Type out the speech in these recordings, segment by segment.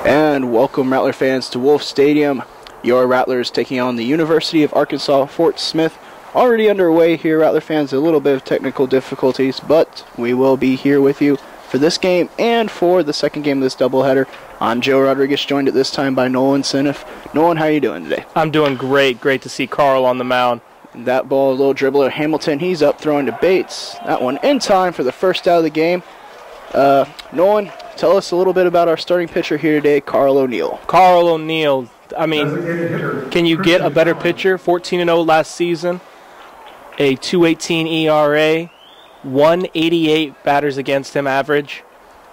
And welcome, Rattler fans, to Wolf Stadium. Your Rattlers taking on the University of Arkansas Fort Smith. Already underway here, Rattler fans. A little bit of technical difficulties, but we will be here with you for this game and for the second game of this doubleheader. I'm Joe Rodriguez, joined at this time by Nolan Siniff. Nolan, how are you doing today? I'm doing great. Great to see Carl on the mound. That ball, a little dribbler, Hamilton. He's up throwing to Bates. That one in time for the first out of the game. Nolan, tell us a little bit about our starting pitcher here today, Carl O'Neill. Carl O'Neill. I mean, can you get a better pitcher? 14-0 last season, a 2.18 ERA, 188 batters against him average,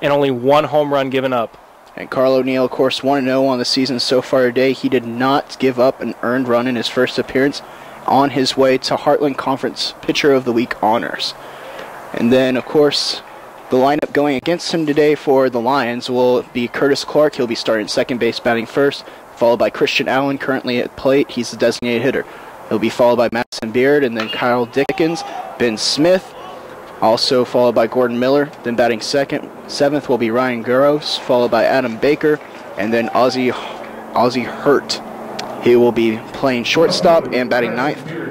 and only one home run given up. And Carl O'Neill, of course, 1-0 on the season so far today. He did not give up an earned run in his first appearance, on his way to Heartland Conference Pitcher of the Week honors. And then, of course, the lineup going against him today for the Lions will be Curtis Clark. He'll be starting second base, batting first, followed by Christian Allen, currently at plate. He's the designated hitter. He'll be followed by Madison Beard, and then Kyle Dickens, Ben Smith, also followed by Gordon Miller. Then batting second, seventh will be Ryan Gross, followed by Adam Baker, and then Ozzie Hurt. He will be playing shortstop and batting ninth.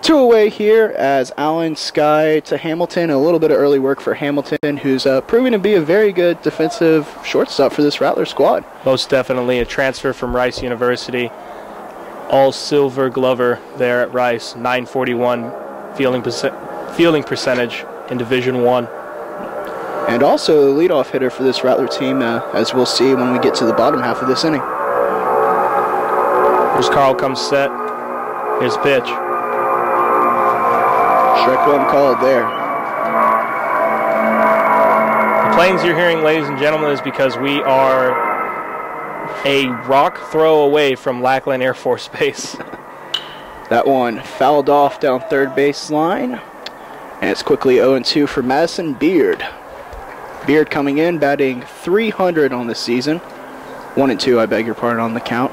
Two away here as Allen Sky to Hamilton. A little bit of early work for Hamilton, who's proving to be a very good defensive shortstop for this Rattler squad. Most definitely a transfer from Rice University. All silver glover there at Rice. 941 fielding percentage in Division I. And also the leadoff hitter for this Rattler team, as we'll see when we get to the bottom half of this inning. Here's Carl comes set. Here's pitch. Strike one called there. The planes you're hearing, ladies and gentlemen, is because we are a rock throw away from Lackland Air Force Base. That one fouled off down third baseline. And it's quickly 0-2 for Madison Beard. Beard coming in, batting .300 on the season. 1-2, I beg your pardon, on the count.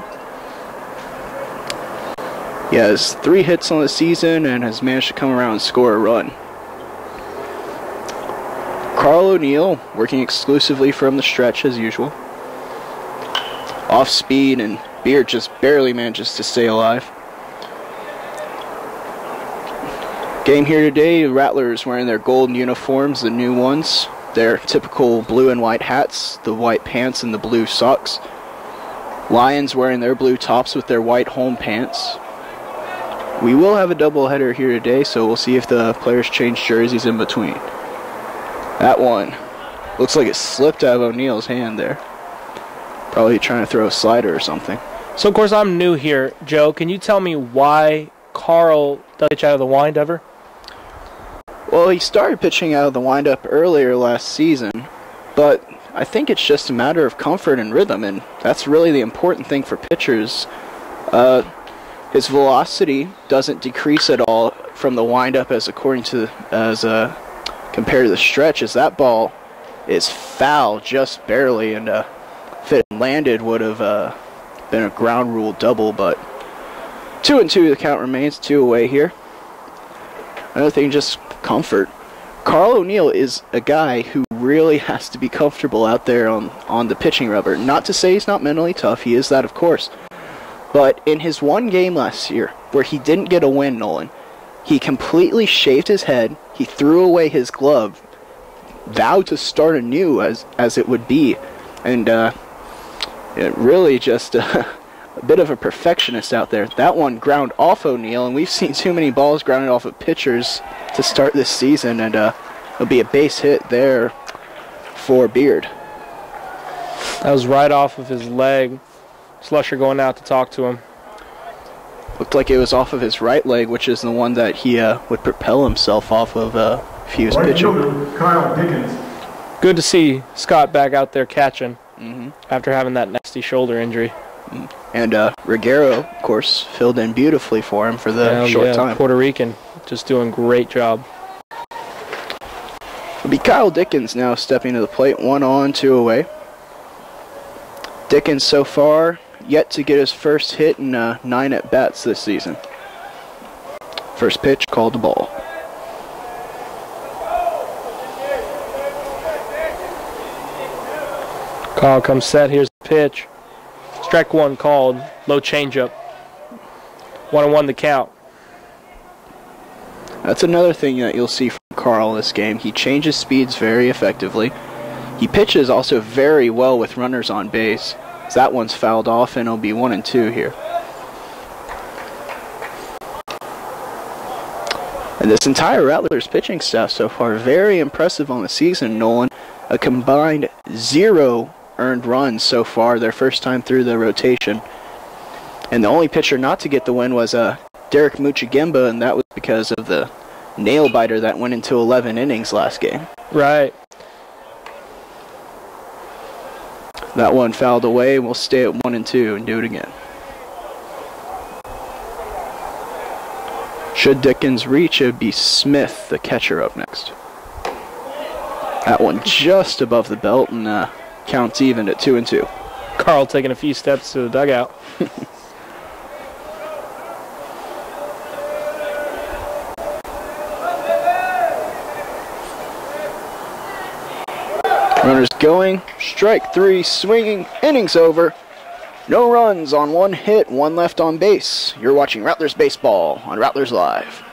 He has 3 hits on the season and has managed to come around and score a run. Carl O'Neill working exclusively from the stretch as usual. Off speed, and Beard just barely manages to stay alive. Game here today, Rattlers wearing their golden uniforms, the new ones. Their typical blue and white hats, the white pants and the blue socks. Lions wearing their blue tops with their white home pants. We will have a doubleheader here today, so we'll see if the players change jerseys in between. That one looks like it slipped out of O'Neill's hand there. Probably trying to throw a slider or something. So, of course, I'm new here. Joe, can you tell me why Carl doesn't pitch out of the wind ever? Well, he started pitching out of the windup earlier last season, but I think it's just a matter of comfort and rhythm, and that's really the important thing for pitchers. His velocity doesn't decrease at all from the windup compared to the stretch, as that ball is foul just barely, and if it landed would have been a ground rule double, but 2-2 the count remains, 2 away here. Another thing, just comfort. Carl O'Neill is a guy who really has to be comfortable out there on the pitching rubber. Not to say he's not mentally tough, he is that, of course. But in his one game last year, where he didn't get a win, Nolan, he completely shaved his head, he threw away his glove, vowed to start anew as it would be, and it really just a bit of a perfectionist out there. That one ground off O'Neill, and we've seen too many balls grounded off of pitchers to start this season, and it'll be a base hit there for Beard. That was right off of his leg. Slusher going out to talk to him. Looked like it was off of his right leg, which is the one that he would propel himself off of if he was pitching. Kyle Dickens. Good to see Scott back out there catching after having that nasty shoulder injury. And Reguero, of course, filled in beautifully for him for the short time. Puerto Rican, just doing a great job. It'll be Kyle Dickens now stepping to the plate, 1 on, 2 away. Dickens so far yet to get his first hit in 9 at-bats this season. First pitch, called the ball. Call comes set. Here's the pitch. Strike one called. Low changeup. 1-1 the count. That's another thing that you'll see from Carl this game. He changes speeds very effectively. He pitches also very well with runners on base. That one's fouled off, and it'll be 1-2 here. And this entire Rattlers pitching staff so far, very impressive on the season, Nolan. A combined 0 earned runs so far, their first time through the rotation. And the only pitcher not to get the win was Derek Muchigimba, and that was because of the nail biter that went into 11 innings last game. Right. That one fouled away. We'll stay at 1-2 and do it again. Should Dickens reach, it would be Smith, the catcher, up next. That one just above the belt and counts even at 2-2. Carl taking a few steps to the dugout. Runners going, strike 3, swinging, innings over. No runs on 1 hit, 1 left on base. You're watching Rattlers Baseball on Rattlers Live.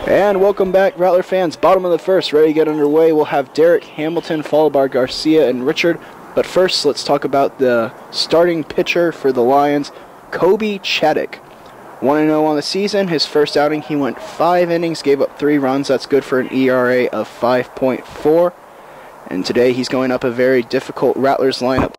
And welcome back, Rattler fans. Bottom of the first, ready to get underway. We'll have Derek Hamilton, followed by Garcia and Richard. But first, let's talk about the starting pitcher for the Lions, Kobe Chaddick. 1-0 on the season. His first outing, he went 5 innings, gave up 3 runs. That's good for an ERA of 5.4. And today he's going up a very difficult Rattlers lineup.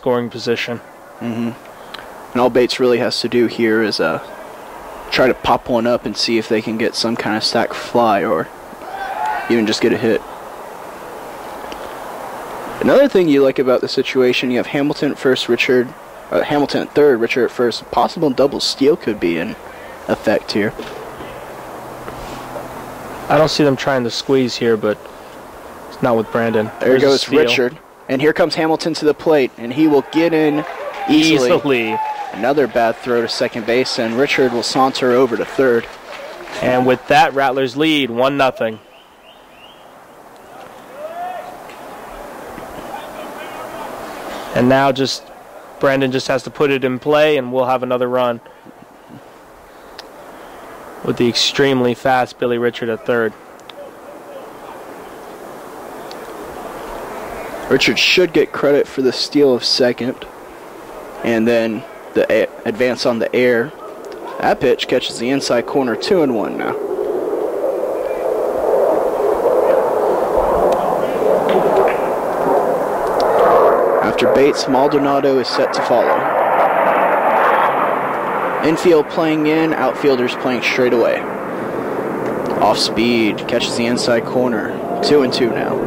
scoring position. And all Bates really has to do here is try to pop one up and see if they can get some kind of sack fly or even just get a hit. Another thing you like about the situation, you have Hamilton at first, Hamilton at third, Richard at first. Possible double steal could be in effect here. I don't see them trying to squeeze here, but it's not with Brandon. There goes Richard. And here comes Hamilton to the plate, and he will get in easily. Another bad throw to second base, and Richard will saunter over to third. And with that, Rattlers lead 1-0. And now Brandon just has to put it in play, and we'll have another run with the extremely fast Billy Richard at third. Richard should get credit for the steal of second, and then the advance on the air. That pitch catches the inside corner, 2-1 now. After Bates, Maldonado is set to follow. Infield playing in, outfielders playing straight away. Off speed, catches the inside corner, 2-2 now.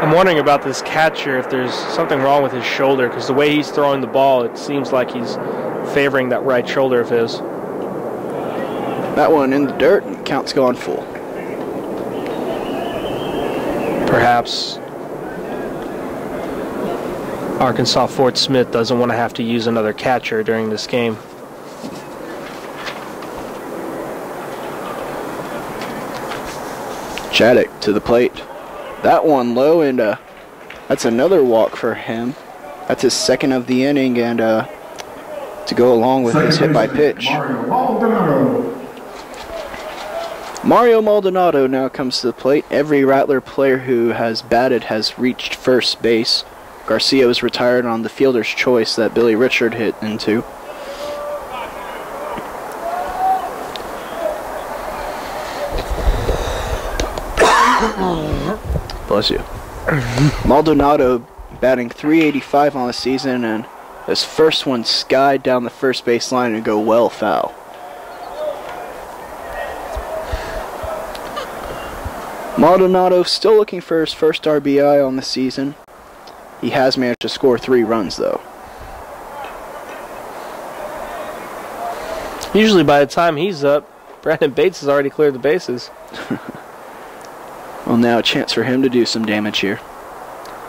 I'm wondering about this catcher, if there's something wrong with his shoulder, because the way he's throwing the ball, it seems like he's favoring that right shoulder of his. That one in the dirt, and count's gone full. Perhaps Arkansas Fort Smith doesn't want to have to use another catcher during this game. Chaddock to the plate. That one low, and that's another walk for him. That's his second of the inning, and to go along with his hit by pitch. Mario Maldonado now comes to the plate. Every Rattler player who has batted has reached first base. Garcia was retired on the fielder's choice that Billy Richard hit into. Bless you. Maldonado batting .385 on the season, and his first one skied down the first base line and go well foul. Maldonado still looking for his first RBI on the season. He has managed to score 3 runs, though. Usually by the time he's up, Brandon Bates has already cleared the bases. Well, now a chance for him to do some damage here.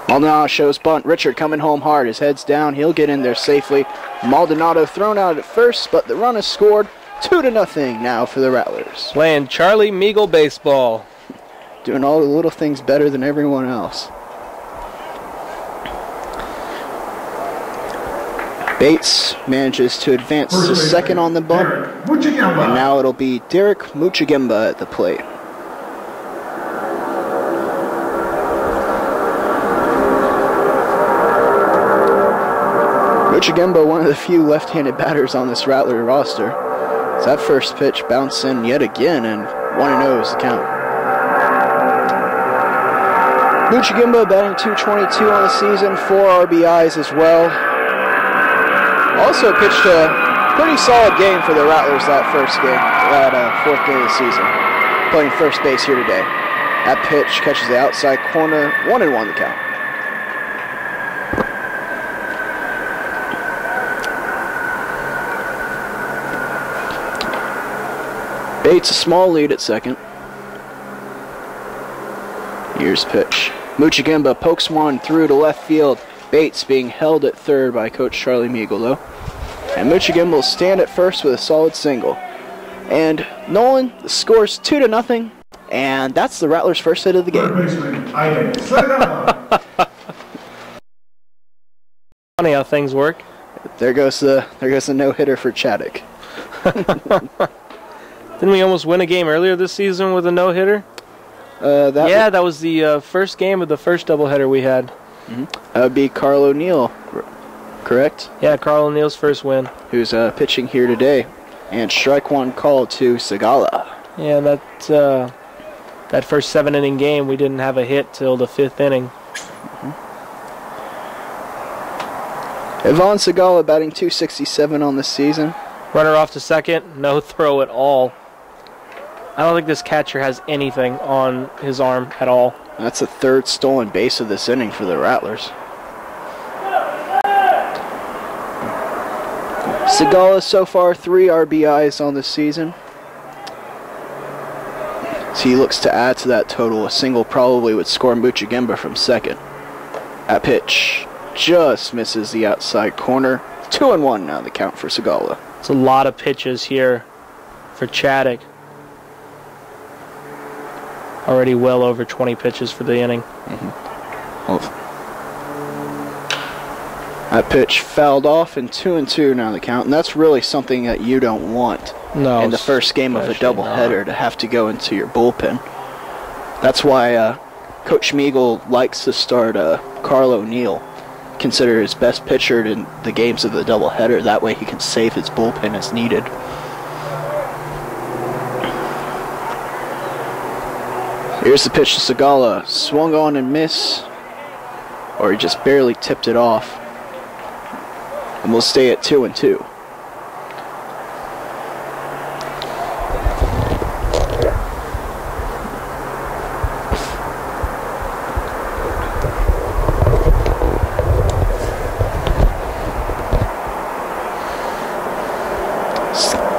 Maldonado shows bunt. Richard coming home hard. His head's down. He'll get in there safely. Maldonado thrown out at first, but the run is scored. 2-0 now for the Rattlers. Playing Charlie Meagle baseball. Doing all the little things better than everyone else. Bates manages to advance to second on the bump. And now it'll be Derek Muchigimba at the plate. Muchigimba, one of the few left-handed batters on this Rattler roster. So that first pitch bounced in yet again, and 1-0 is the count. Muchigimba batting .222 on the season, 4 RBIs as well. Also pitched a pretty solid game for the Rattlers that first game, that fourth game of the season. Playing first base here today. That pitch catches the outside corner, 1-1 the count. Bates a small lead at second. Here's pitch. Muchigimba pokes one through to left field. Bates being held at third by Coach Charlie Meagle, though. And Muchigimba will stand at first with a solid single. And Nolan, the score's 2-0, and that's the Rattlers' first hit of the game. Funny how things work. There goes the no-hitter for Chaddock. Didn't we almost win a game earlier this season with a no-hitter? That was the first game of the first doubleheader we had. Mm-hmm. That would be Carl O'Neill, correct? Yeah, Carl O'Neill's first win. Who's pitching here today. And strike one called to Segala. Yeah, that first 7-inning game, we didn't have a hit till the 5th inning. Ivan Segala batting .267 on the season. Runner off to second, no throw at all. I don't think this catcher has anything on his arm at all. That's the 3rd stolen base of this inning for the Rattlers. Segala so far 3 RBIs on the season. So he looks to add to that total. A single probably would score Muchigimba from second. That pitch just misses the outside corner. 2-1 now the count for Segala. It's a lot of pitches here for Chaddock. Already well over 20 pitches for the inning. That pitch fouled off, and 2-2 now the count, and that's really something that you don't want in the first game of a doubleheader, to have to go into your bullpen. That's why Coach Schmiegel likes to start Carl O'Neill, consider his best pitcher in the games of the doubleheader. That way he can save his bullpen as needed. Here's the pitch to Segala. Swung on and miss, or he just barely tipped it off. And we'll stay at 2-2.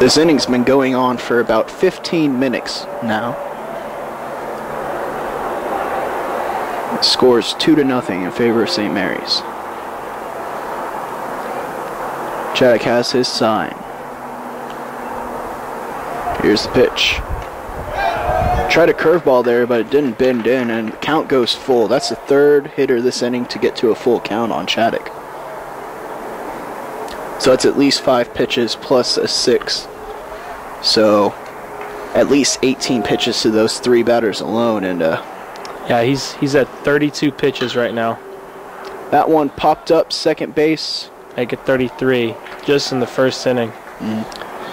This inning's been going on for about 15 minutes now. It scores 2-0 in favor of St. Mary's. Chaddock has his sign. Here's the pitch. Tried a curveball there, but it didn't bend in, and the count goes full. That's the 3rd hitter this inning to get to a full count on Chaddock. So that's at least 5 pitches plus a 6. So at least 18 pitches to those 3 batters alone, and yeah, he's at 32 pitches right now. That one popped up second base. Make it 33 just in the first inning.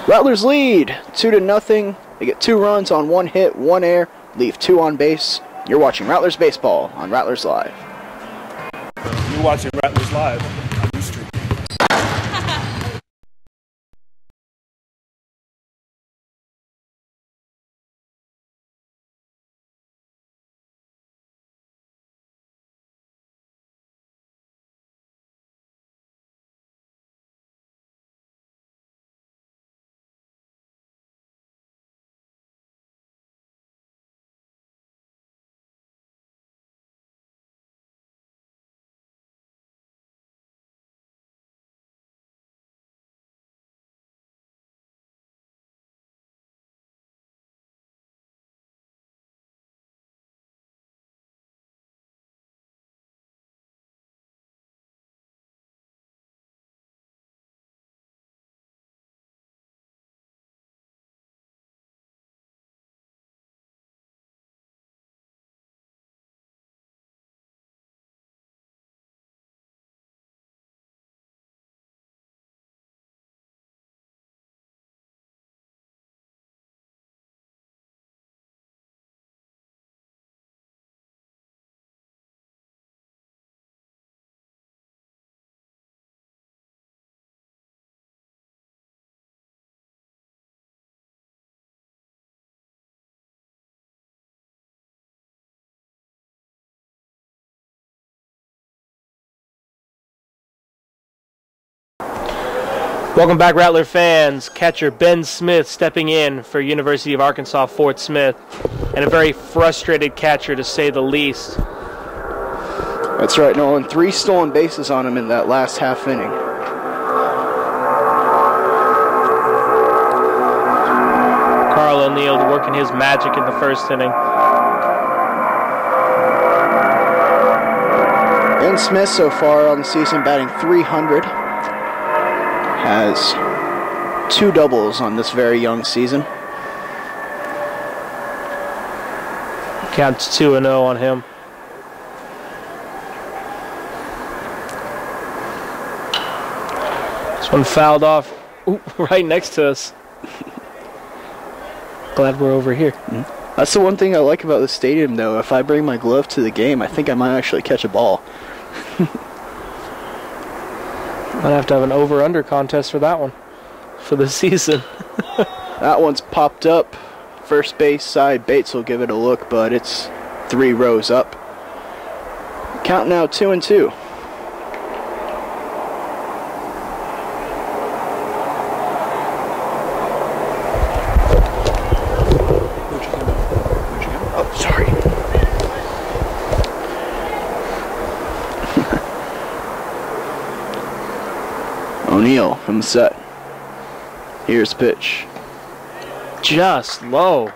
Rattlers lead 2-0. They get 2 runs on 1 hit, 1 error, leave 2 on base. You're watching Rattlers Baseball on Rattlers Live. You're watching Rattlers Live on Ustream. Welcome back, Rattler fans. Catcher Ben Smith stepping in for University of Arkansas Fort Smith, and a very frustrated catcher to say the least. That's right, Nolan. 3 stolen bases on him in that last half inning. Carl O'Neill working his magic in the first inning. Ben Smith so far on the season batting .300. Has 2 doubles on this very young season. Counts 2-0 on him. This one fouled off right next to us. Glad we're over here. That's the one thing I like about the stadium, though. If I bring my glove to the game, I think I might actually catch a ball. Might have to have an over-under contest for that one, for the season. That one's popped up. First base side, Bates will give it a look, but it's 3 rows up. Count now 2-2. Oh, sorry. O'Neill from the set. Here's pitch. Just low.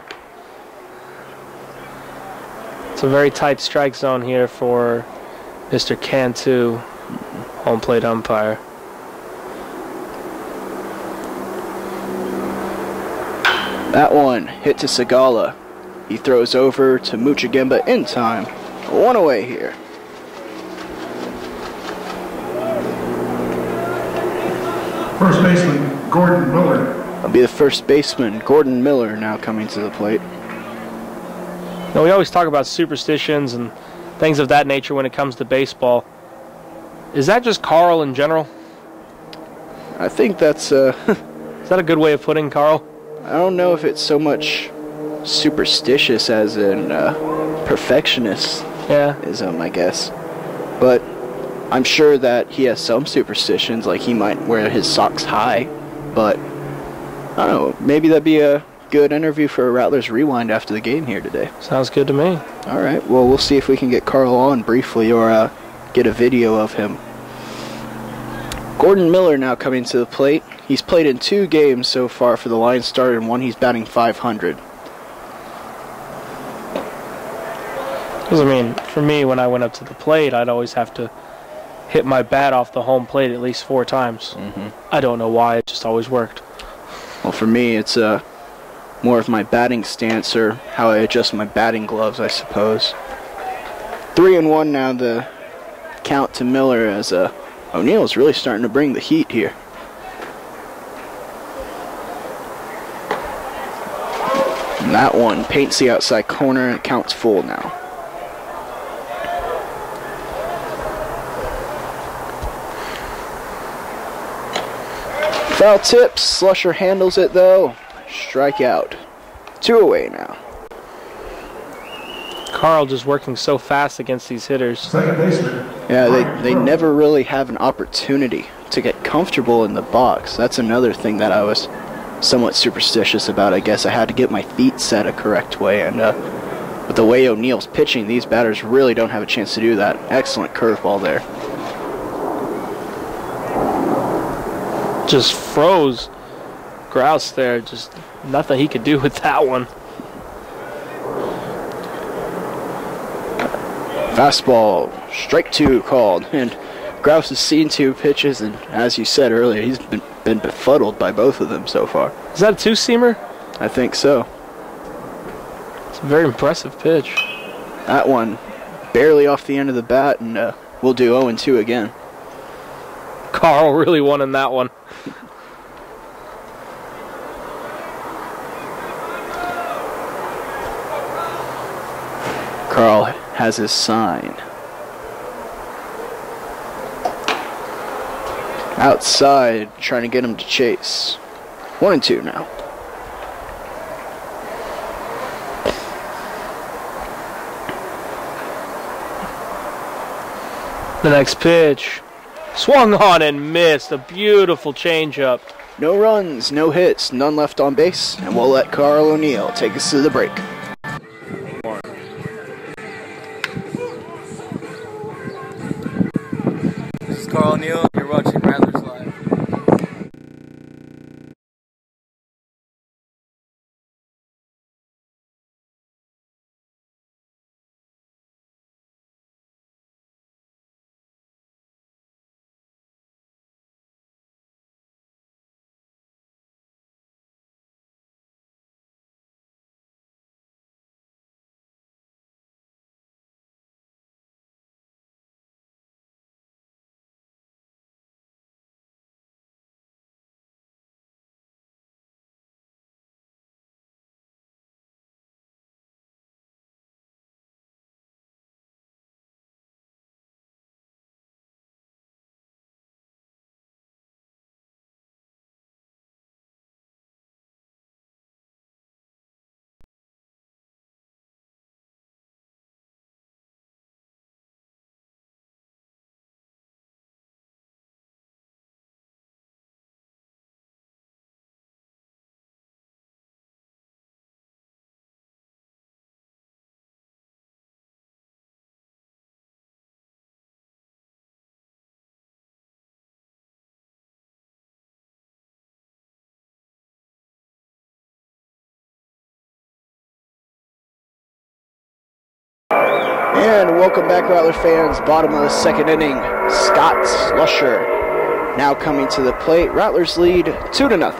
It's a very tight strike zone here for Mr. Cantu, home plate umpire. That one hit to Segala. He throws over to Muchagimba in time. 1 away here. First baseman, Gordon Miller. That'll be the first baseman, Gordon Miller, now coming to the plate. Now, we always talk about superstitions and things of that nature when it comes to baseball. Is that just Carl in general? I think that's, Is that a good way of putting Carl? I don't know if it's so much superstitious as in perfectionism, I guess. But I'm sure that he has some superstitions, like he might wear his socks high. But, I don't know, maybe that'd be a good interview for a Rattlers Rewind after the game here today. Sounds good to me. All right, well, we'll see if we can get Carl on briefly or get a video of him. Gordon Miller now coming to the plate. He's played in 2 games so far for the Lions starter, and 1 he's batting .500. Because, I mean, for me, when I went up to the plate, I'd always have to hit my bat off the home plate at least 4 times. I don't know why, it just always worked. Well, for me, it's more of my batting stance or how I adjust my batting gloves, I suppose. 3-1 now, the count to Miller, as O'Neill's really starting to bring the heat here. And that one paints the outside corner and counts full now. Foul tip, Slusher handles it though. Strikeout. 2 away now. Carl just working so fast against these hitters. Second baseman. Yeah, they never really have an opportunity to get comfortable in the box. That's another thing that I was somewhat superstitious about. I guess I had to get my feet set a correct way, and with the way O'Neill's pitching, these batters really don't have a chance to do that. Excellent curveball there. Just froze Grouse there. Just nothing he could do with that one. Fastball, strike 2 called, and Grouse has seen 2 pitches, and as you said earlier, he's been befuddled by both of them so far. Is that a 2-seamer? I think so. It's a very impressive pitch. That one barely off the end of the bat, and we'll do 0-2 again. Carl really won in that one. Carl has his sign. Outside, trying to get him to chase. 1-2 now. The next pitch. Swung on and missed. A beautiful changeup. No runs, no hits, none left on base, and we'll let Carl O'Neill take us to the break. This is Carl O'Neill. You're watching Rattlers Live. And welcome back, Rattler fans. Bottom of the second inning, Scott Slusher now coming to the plate. Rattlers lead 2-0.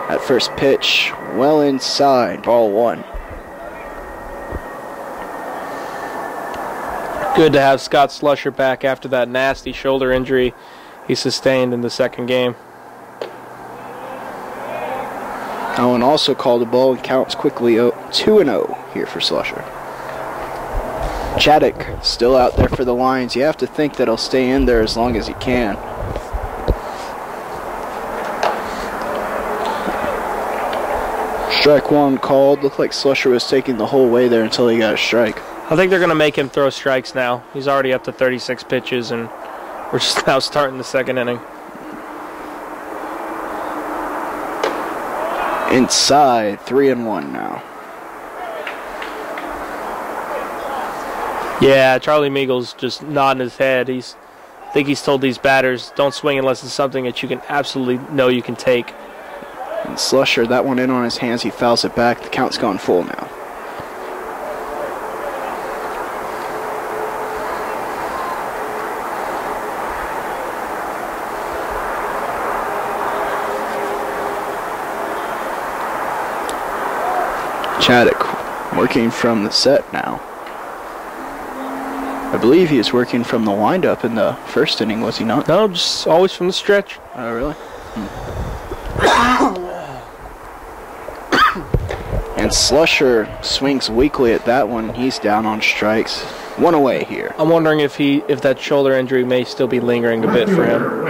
At first pitch, well inside, ball one. Good to have Scott Slusher back after that nasty shoulder injury he sustained in the second game. Owen also called a ball and counts quickly 2-0 here for Slusher. Chaddock still out there for the Lions. You have to think that he'll stay in there as long as he can. Strike one called. Looked like Slusher was taking the whole way there until he got a strike. I think they're going to make him throw strikes now. He's already up to 36 pitches, and we're just now starting the second inning. Inside, 3-1 now. Yeah, Charlie Meagle's just nodding his head. I think he's told these batters, don't swing unless it's something that you can absolutely know you can take. And Slusher, that one in on his hands, he fouls it back. The count's gone full now. Chaddock working from the set now. I believe he was working from the windup in the first inning, was he not? No, just always from the stretch. Oh, really? And Slusher swings weakly at that one. He's down on strikes. One away here. I'm wondering if that shoulder injury may still be lingering a bit for him.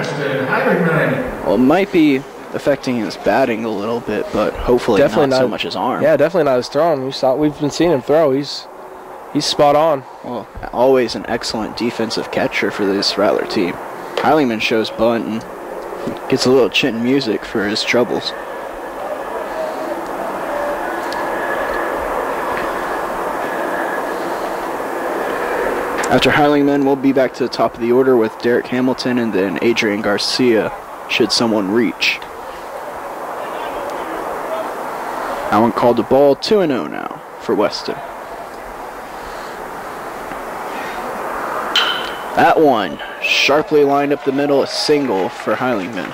Well, it might be affecting his batting a little bit, but hopefully definitely not so much his arm. Yeah, definitely not his throwing. We've been seeing him throw. He's spot on. Well, always an excellent defensive catcher for this Rattler team. Heilingman shows bunt and gets a little chin music for his troubles. After Heilingman, we'll be back to the top of the order with Derek Hamilton and then Adrian Garcia, should someone reach. Allen called the ball, 2-0 now for Weston. That one sharply lined up the middle, a single for Heilingman.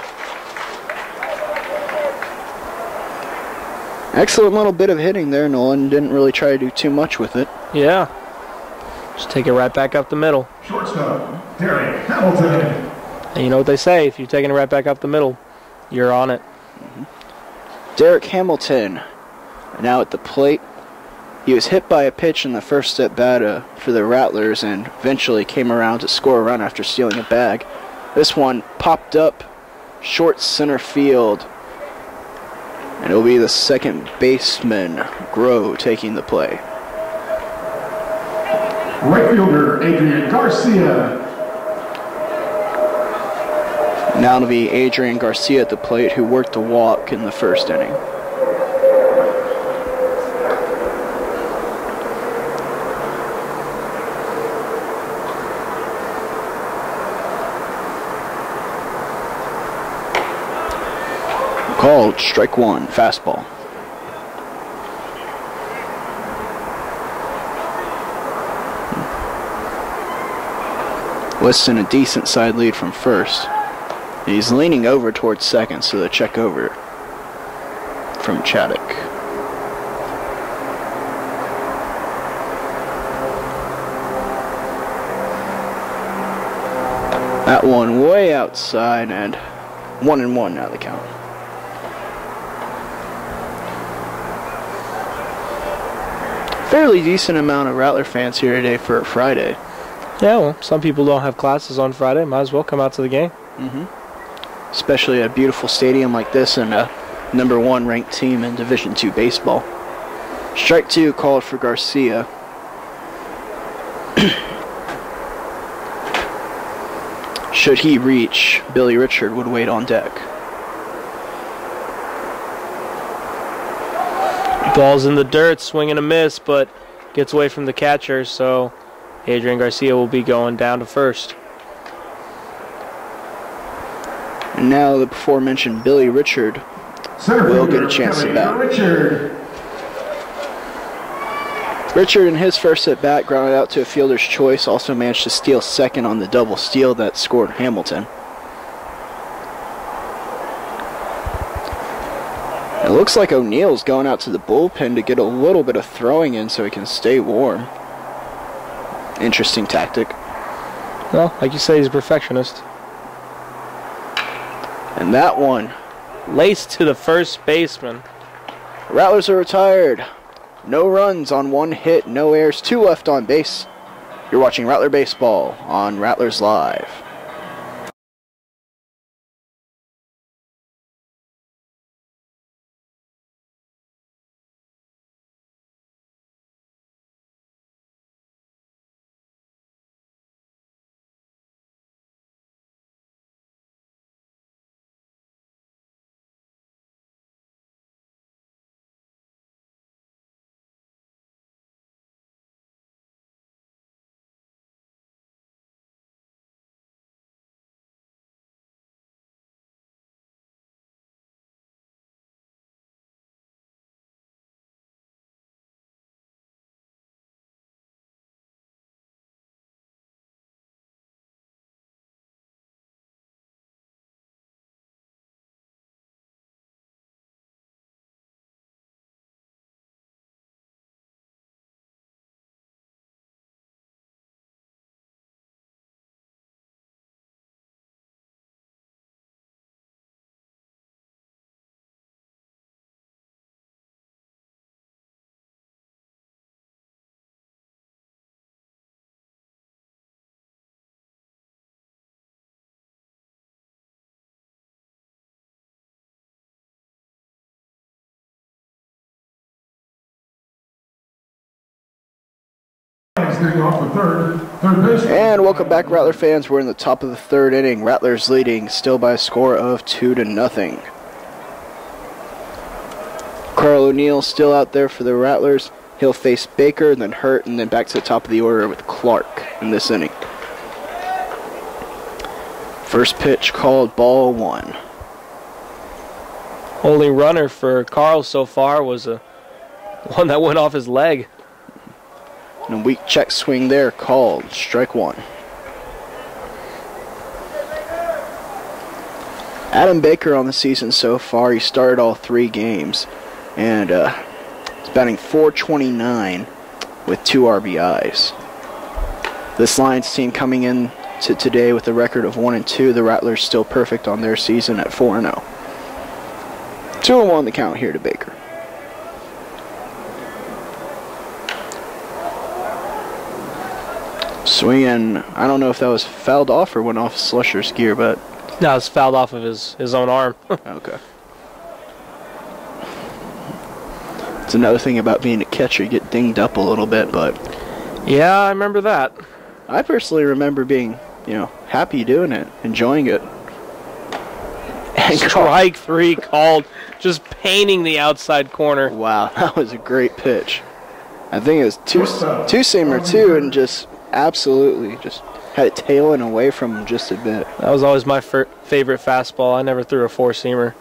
Excellent little bit of hitting there. Nolan didn't really try to do too much with it. Yeah. Just take it right back up the middle. Shortstop, Derek Hamilton. And you know what they say, if you're taking it right back up the middle, you're on it. Derek Hamilton now at the plate. He was hit by a pitch in the first at-bat for the Rattlers and eventually came around to score a run after stealing a bag. This one popped up short center field. And it'll be the second baseman, Groh, taking the play. Right fielder, Adrian Garcia. Now it'll be Adrian Garcia at the plate, who worked the walk in the first inning. Called strike one, fastball. Weston a decent side lead from first. He's leaning over towards second, so the check over from Chaddock. That one way outside, and 1-1 now the count. Fairly decent amount of Rattler fans here today for a Friday. Yeah, well, some people don't have classes on Friday. Might as well come out to the game. Especially a beautiful stadium like this and a #1 ranked team in Division II baseball. Strike two called for Garcia. Should he reach, Billy Richard would wait on deck. Ball's in the dirt, swing and a miss, but gets away from the catcher, so Adrian Garcia will be going down to first. And now the before-mentioned Billy Richard will get a chance to bat. Richard, in his first at bat, grounded out to a fielder's choice, also managed to steal second on the double steal that scored Hamilton. It looks like O'Neill's going out to the bullpen to get a little bit of throwing in so he can stay warm. Interesting tactic. Well, like you say, he's a perfectionist. And that one, laced to the first baseman. Rattlers are retired. No runs on 1 hit, no errors, 2 left on base. You're watching Rattler Baseball on Rattlers Live. Off the third base. And welcome back, Rattler fans. We're in the top of the 3rd inning. Rattlers leading still by a score of 2-0. Carl O'Neill still out there for the Rattlers. He'll face Baker, then Hurt, and then back to the top of the order with Clark in this inning. First pitch called ball 1. Only runner for Carl so far was one that went off his leg. And a weak check swing there called strike 1. Adam Baker on the season so far, he started all 3 games. And he's batting .429 with 2 RBIs. This Lions team coming in to today with a record of 1-2. The Rattlers still perfect on their season at 4-0. 2-1 the count here to Baker. Swinging, I don't know if that was fouled off or went off Slusher's gear, but... No, it's fouled off of his own arm. Okay. It's another thing about being a catcher, you get dinged up a little bit, but... Yeah, I remember that. I personally remember being, happy doing it, enjoying it. And Strike 3 called, just painting the outside corner. Wow, that was a great pitch. I think it was two-seamer too, and just absolutely just had it tailing away from him just a bit. That was always my favorite fastball. I never threw a 4-seamer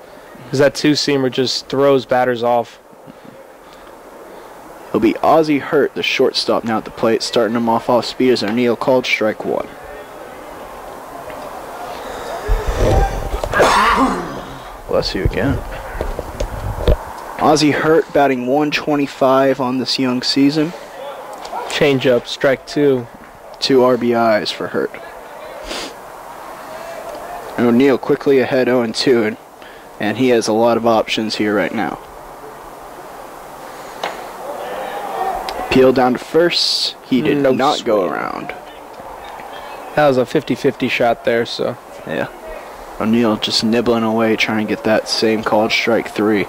because that 2-seamer just throws batters off. It'll be Ozzie Hurt, the shortstop, now at the plate, starting him off speed as O'Neill called strike 1. Bless you again. Ozzie Hurt batting .125 on this young season. Change-up, strike 2. 2 RBIs for Hurt. And O'Neill quickly ahead 0-2, and he has a lot of options here right now. Peel down to first. He did not go around. That was a 50-50 shot there, so. Yeah. O'Neill just nibbling away, trying to get that same called strike 3.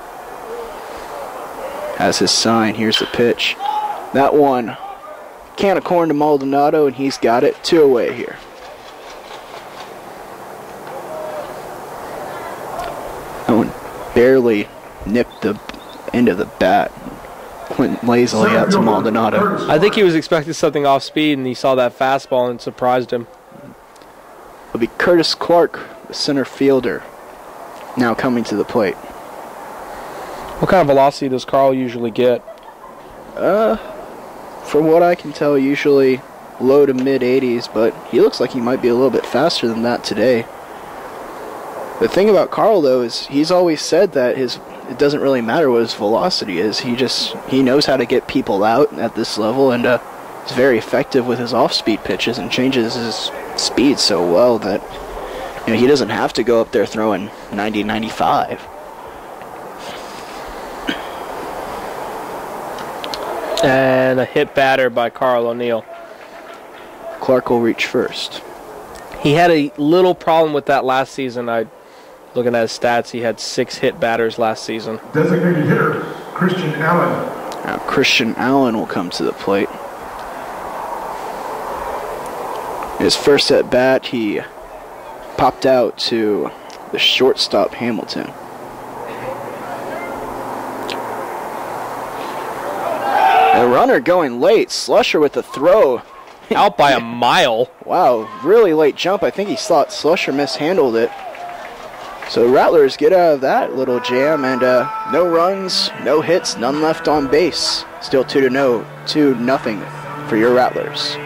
Has his sign. Here's the pitch. That one, can of corn to Maldonado, and he's got it. 2 away here. That one barely nipped the end of the bat. Went lazily out to Maldonado. I think he was expecting something off speed, and he saw that fastball and surprised him. It'll be Curtis Clark, the center fielder, now coming to the plate. What kind of velocity does Carl usually get? from what I can tell, usually low to mid 80s, but he looks like he might be a little bit faster than that today. The thing about Carl, though, is he's always said that it doesn't really matter what his velocity is. He knows how to get people out at this level, and he's very effective with his off-speed pitches and changes his speed so well that he doesn't have to go up there throwing 90, 95. And a hit batter by Carl O'Neill. Clark will reach first. He had a little problem with that last season. Looking at his stats, he had 6 hit batters last season. Designated hitter, Christian Allen. Now Christian Allen will come to the plate. His first at bat, he popped out to the shortstop Hamilton. A runner going late. Slusher with the throw. Out by a mile. Wow, really late jump. I think he thought Slusher mishandled it. So Rattlers get out of that little jam, and no runs, no hits, none left on base. Still 2-0 for your Rattlers.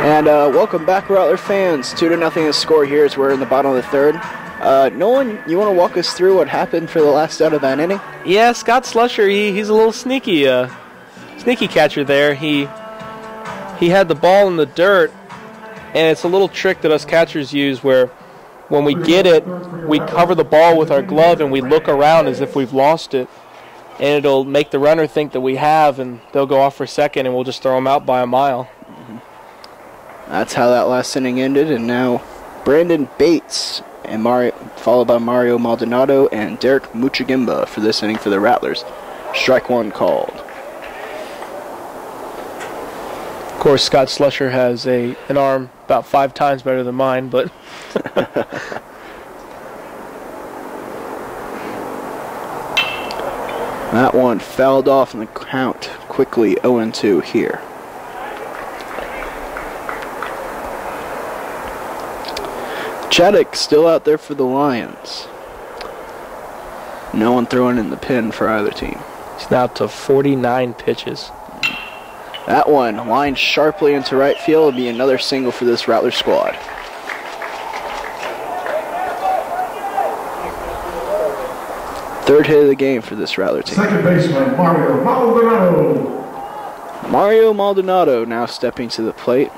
And welcome back, Rattler fans. 2-0 the score here as we're in the bottom of the third. Nolan, you want to walk us through what happened for the last out of that inning? Yeah, Scott Slusher, he's a little sneaky catcher there. He had the ball in the dirt, and it's a little trick that us catchers use where when we get it, we cover the ball with our glove and we look around as if we've lost it. And it'll make the runner think that we have, and they'll go off for second, and we'll just throw them out by a mile. That's how that last inning ended, and now Brandon Bates and followed by Mario Maldonado and Derek Muchagimba for this inning for the Rattlers. Strike one called. Of course, Scott Slusher has an arm about 5 times better than mine, but that one fouled off in the count quickly. 0-2 here. Chaddock still out there for the Lions. No one throwing in the pin for either team. He's now to 49 pitches. That one lined sharply into right field will be another single for this Rattler squad. Third hit of the game for this Rattler team. Second baseman, Mario Maldonado. Mario Maldonado now stepping to the plate.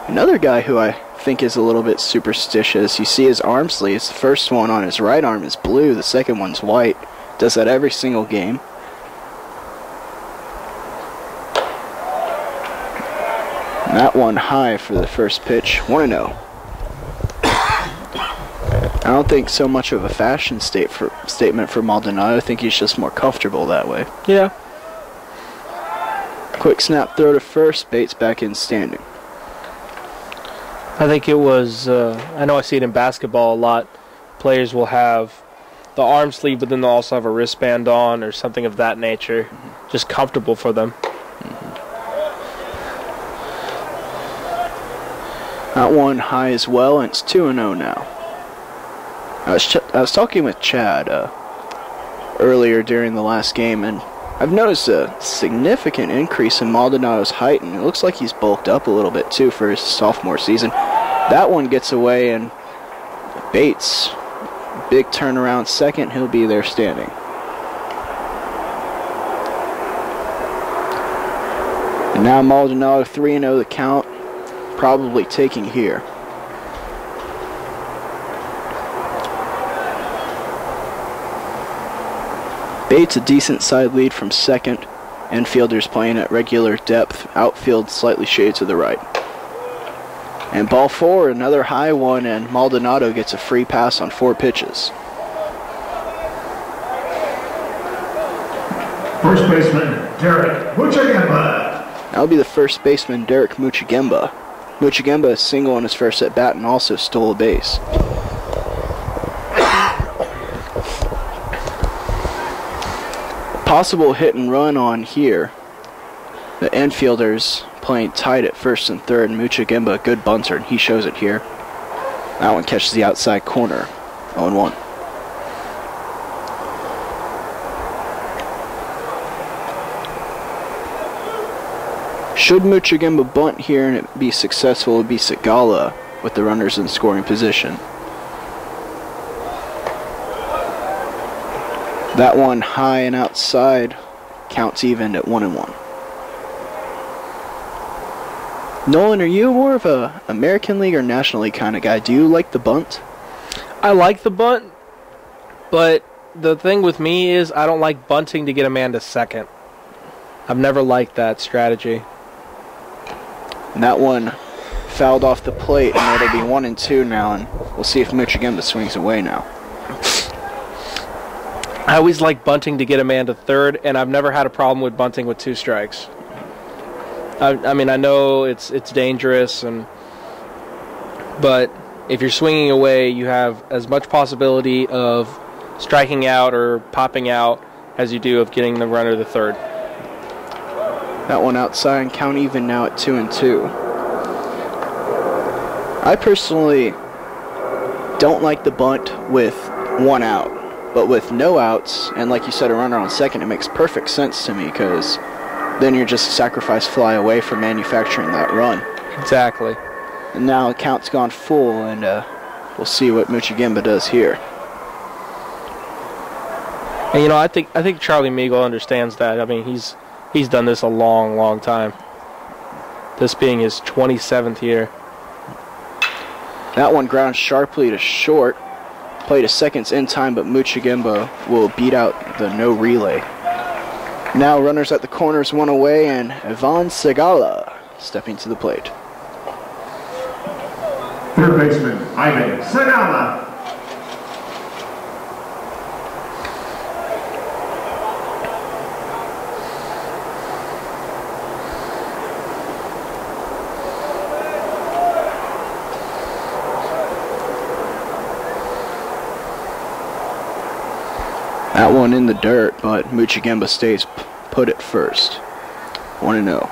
Another guy who I think is a little bit superstitious. You see his arm sleeves. The first one on his right arm is blue. The second one's white. Does that every single game. And that one high for the first pitch. 1-0. I don't think so much of a fashion statement for Maldonado. I think he's just more comfortable that way. Yeah. Quick snap throw to first. Bates back in standing. I think it was, I know I see it in basketball a lot. Players will have the arm sleeve, but then they'll also have a wristband on or something of that nature. Mm-hmm. Just comfortable for them. Mm-hmm. That one high as well, and it's 2-0 now. I was talking with Chad earlier during the last game, and I've noticed a significant increase in Maldonado's height, and it looks like he's bulked up a little bit too for his sophomore season. That one gets away, and Bates, big turnaround second, he'll be there standing. Now Maldonado 3-0 the count, probably taking here. Bates a decent side lead from second. Infielders playing at regular depth. Outfield slightly shades to the right. And ball 4, another high one, and Maldonado gets a free pass on 4 pitches. First baseman, Derek Muchagemba. That'll be the first baseman, Derek Muchagemba. Muchagemba is single on his first at bat and also stole a base. Possible hit and run on here. The infielders playing tight at first and third. Muchagemba, a good bunter, and he shows it here. That one catches the outside corner. 0-1. Should Muchagemba bunt here and it be successful, it would be Segala with the runners in scoring position. That one high and outside counts even at 1-1. Nolan, are you more of a American League or National League kind of guy? Do you like the bunt? I like the bunt, but the thing with me is I don't like bunting to get a man to second. I've never liked that strategy. And that one fouled off the plate, and it'll be 1-2 now, and we'll see if Muchagemba swings away now. I always like bunting to get a man to third, and I've never had a problem with bunting with 2 strikes. I mean, I know it's dangerous, but if you're swinging away, you have as much possibility of striking out or popping out as you do of getting the runner to third. That one outside, and count even now at 2-2. I personally don't like the bunt with 1 out. But with no outs, and like you said, a runner on second, it makes perfect sense to me because then you're just a sacrifice fly away from manufacturing that run. Exactly. And now the count's gone full, and we'll see what Muchagemba does here. And I think Charlie Meagle understands that. I mean, he's done this a long, long time. This being his 27th year. That one grounds sharply to short. Play to seconds in time, but Muchagemba will beat out the no relay. Now runners at the corners, 1 away, and Ivan Segala stepping to the plate. Third baseman, Ivan Segala. That one in the dirt, but Muchagemba stays put at first. 1-0.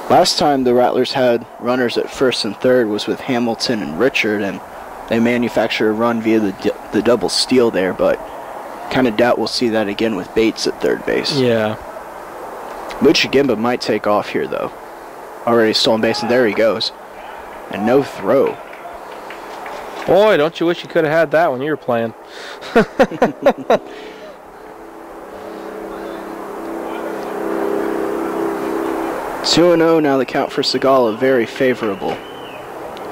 Last time the Rattlers had runners at first and third was with Hamilton and Richard, and they manufactured a run via the double steal there, but kind of doubt we'll see that again with Bates at third base. Yeah. Muchagemba might take off here, though. Already stolen base, and there he goes. And no throw. Boy, don't you wish you could have had that when you were playing. 2-0 now the count for Segala, very favorable.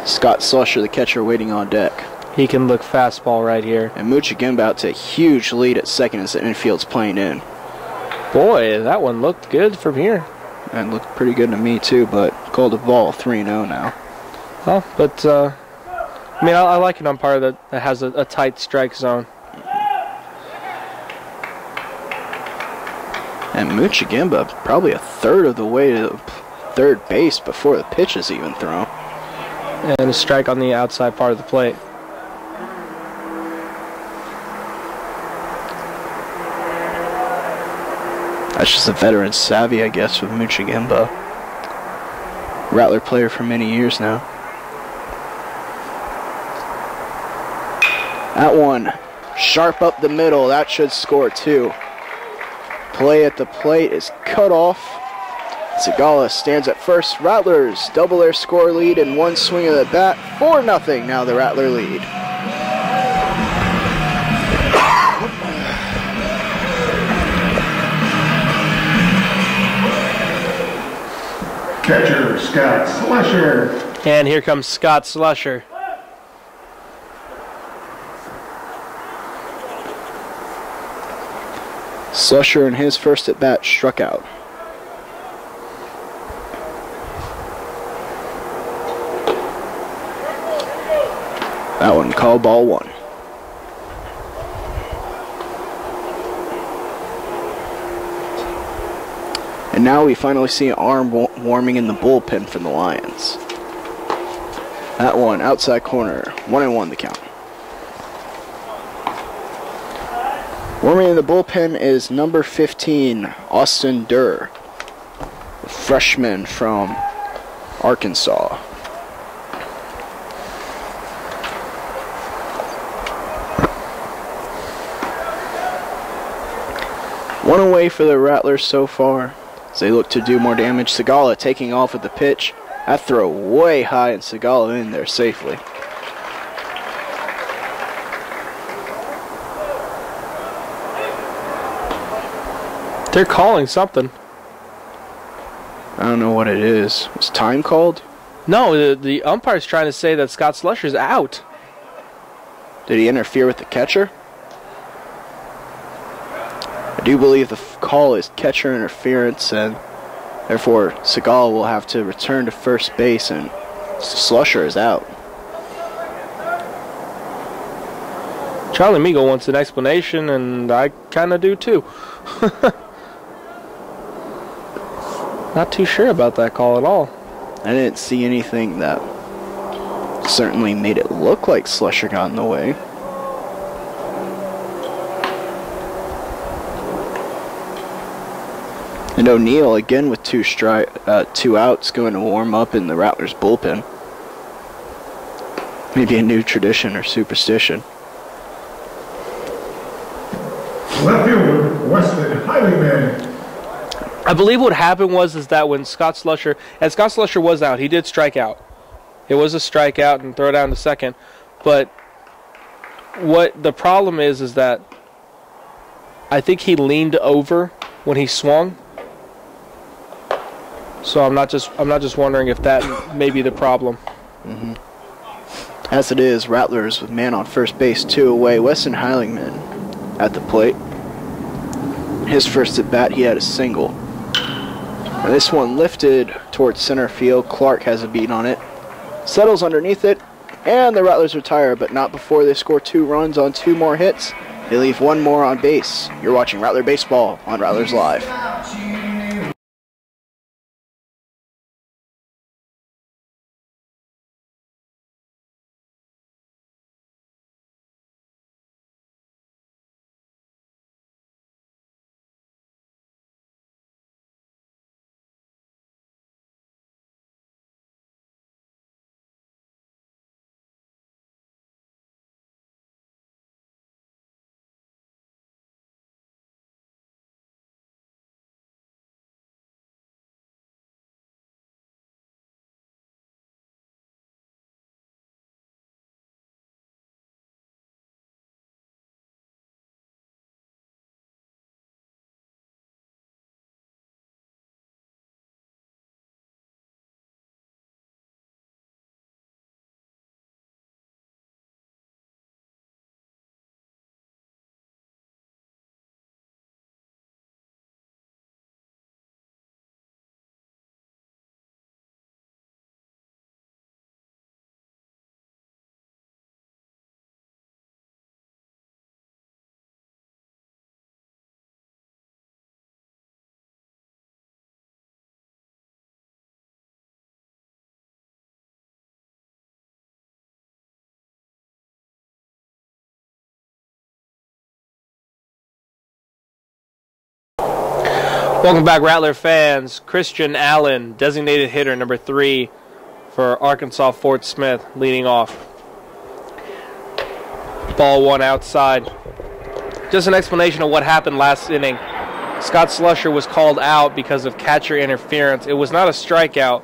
Scott Slusher, the catcher, waiting on deck. He can look fastball right here. And Muchagemba out to a huge lead at second as the infield's playing in. Boy, that one looked good from here. And looked pretty good to me too, but called a ball, 3-0 now. Well, but I mean, I like an umpire that has a tight strike zone. And Muchagemba probably a third of the way to third base before the pitch is even thrown. And a strike on the outside part of the plate. That's just a veteran savvy, I guess, with Muchagemba. Rattler player for many years now. That one, sharp up the middle. That should score 2. Play at the plate is cut off. Segala stands at first. Rattlers double their score lead in one swing of the bat. 4-0 now the Rattler lead. Catcher, Scott Slusher. And here comes Scott Slusher. Slusher in his first at bat struck out. That one called ball one. And now we finally see an arm warming in the bullpen from the Lions. That one outside corner, 1-1 the count. Warming in the bullpen is number 15, Austin Durr, a freshman from Arkansas. One away for the Rattlers so far as they look to do more damage. Segala taking off with the pitch. That throw way high and Segala in there safely. They're calling something. I don't know what it is. Was time called? No, the umpire's trying to say that Scott Slusher's out. Did he interfere with the catcher? I do believe the call is catcher interference, and therefore Segala will have to return to first base, and Slusher is out. Charlie Migo wants an explanation, and I kind of do too. Not too sure about that call at all. I didn't see anything that certainly made it look like Slusher got in the way. And O'Neal again with two outs going to warm up in the Rattlers bullpen. Maybe a new tradition or superstition. Left fielder, Weston Highwayman. I believe what happened was that when Scott Slusher was out, he did strike out. It was a strikeout and throw down to second. But what the problem is that I think he leaned over when he swung. So I'm not just wondering if that may be the problem. Mm-hmm. As it is, Rattlers with man on first base, 2 away. Weston Heilingman at the plate. His first at bat, he had a single. And this one lifted towards center field. Clark has a beat on it. Settles underneath it, and the Rattlers retire, but not before they score 2 runs on 2 more hits. They leave 1 more on base. You're watching Rattler Baseball on Rattlers Live. Welcome back, Rattler fans. Christian Allen, designated hitter number 3 for Arkansas Fort Smith, leading off. Ball 1 outside. Just an explanation of what happened last inning. Scott Slusher was called out because of catcher interference. It was not a strikeout.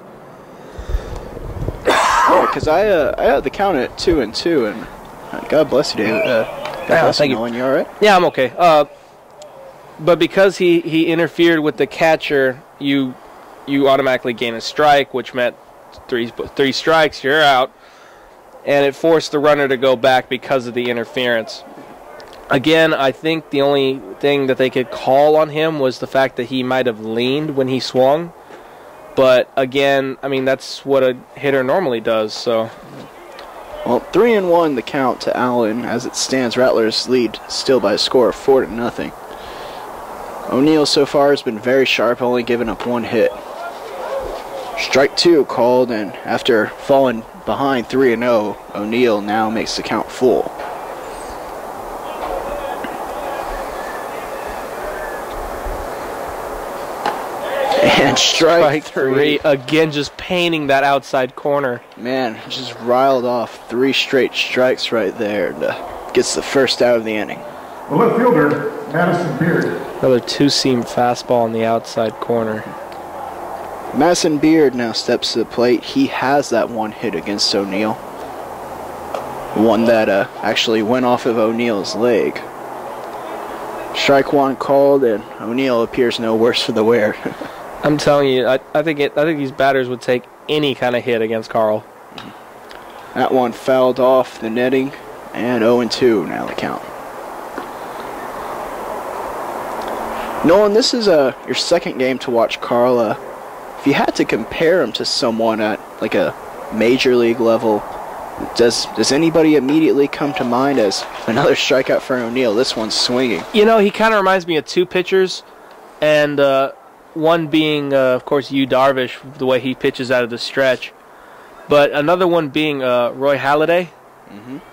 Because I had the count at 2-2, and God bless you, David. God bless you, Nolan. You all right? Yeah, I'm okay. But because he interfered with the catcher, you you automatically gain a strike, which meant three strikes, you're out. And it forced the runner to go back because of the interference. Again, I think the only thing that they could call on him was the fact that he might have leaned when he swung. But again, I mean, that's what a hitter normally does. So, well, 3-1 the count to Allen. As it stands, Rattlers lead still by a score of 4-0. O'Neill so far has been very sharp, only giving up one hit. Strike 2 called, and after falling behind 3-0, O'Neill now makes the count full. And strike 3. Again, just painting that outside corner. Man, just riled off 3 straight strikes right there. And, gets the first out of the inning. The left fielder, Madison Beard. Another two-seam fastball in the outside corner. Madison Beard now steps to the plate. He has that one hit against O'Neill. One that actually went off of O'Neill's leg. Strike 1 called, and O'Neill appears no worse for the wear. I'm telling you, I think these batters would take any kind of hit against Carl. That one fouled off the netting, and 0-2 now the count. Nolan, this is your second game to watch Carl. If you had to compare him to someone at like a major league level, does anybody immediately come to mind as another strikeout for O'Neill? This one's swinging. You know, he kind of reminds me of 2 pitchers, and one being, of course, Yu Darvish, the way he pitches out of the stretch. But another one being Roy Halladay,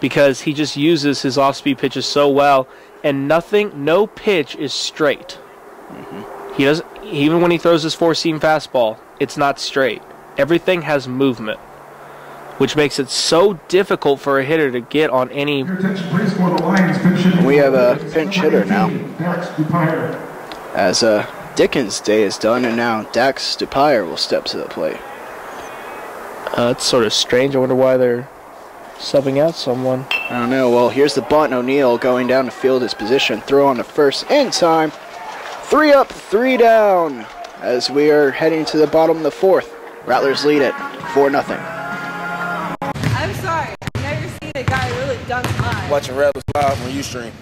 because he just uses his off-speed pitches so well, and no pitch is straight. He doesn't, even when he throws his 4-seam fastball, it's not straight. Everything has movement, which makes it so difficult for a hitter to get on any. We have a pinch hitter now, as Dickens' day is done, and now Dax Dupire will step to the plate. It's sort of strange. I wonder why they're subbing out someone. I don't know. Well, here's the bunt. O'Neill going down to field his position. Throw on to first in time. 3 up, 3 down, as we are heading to the bottom of the 4th. Rattlers lead it 4-0. I'm sorry. I've never seen a guy really dunk high. Watching Rattlers Live on Ustream.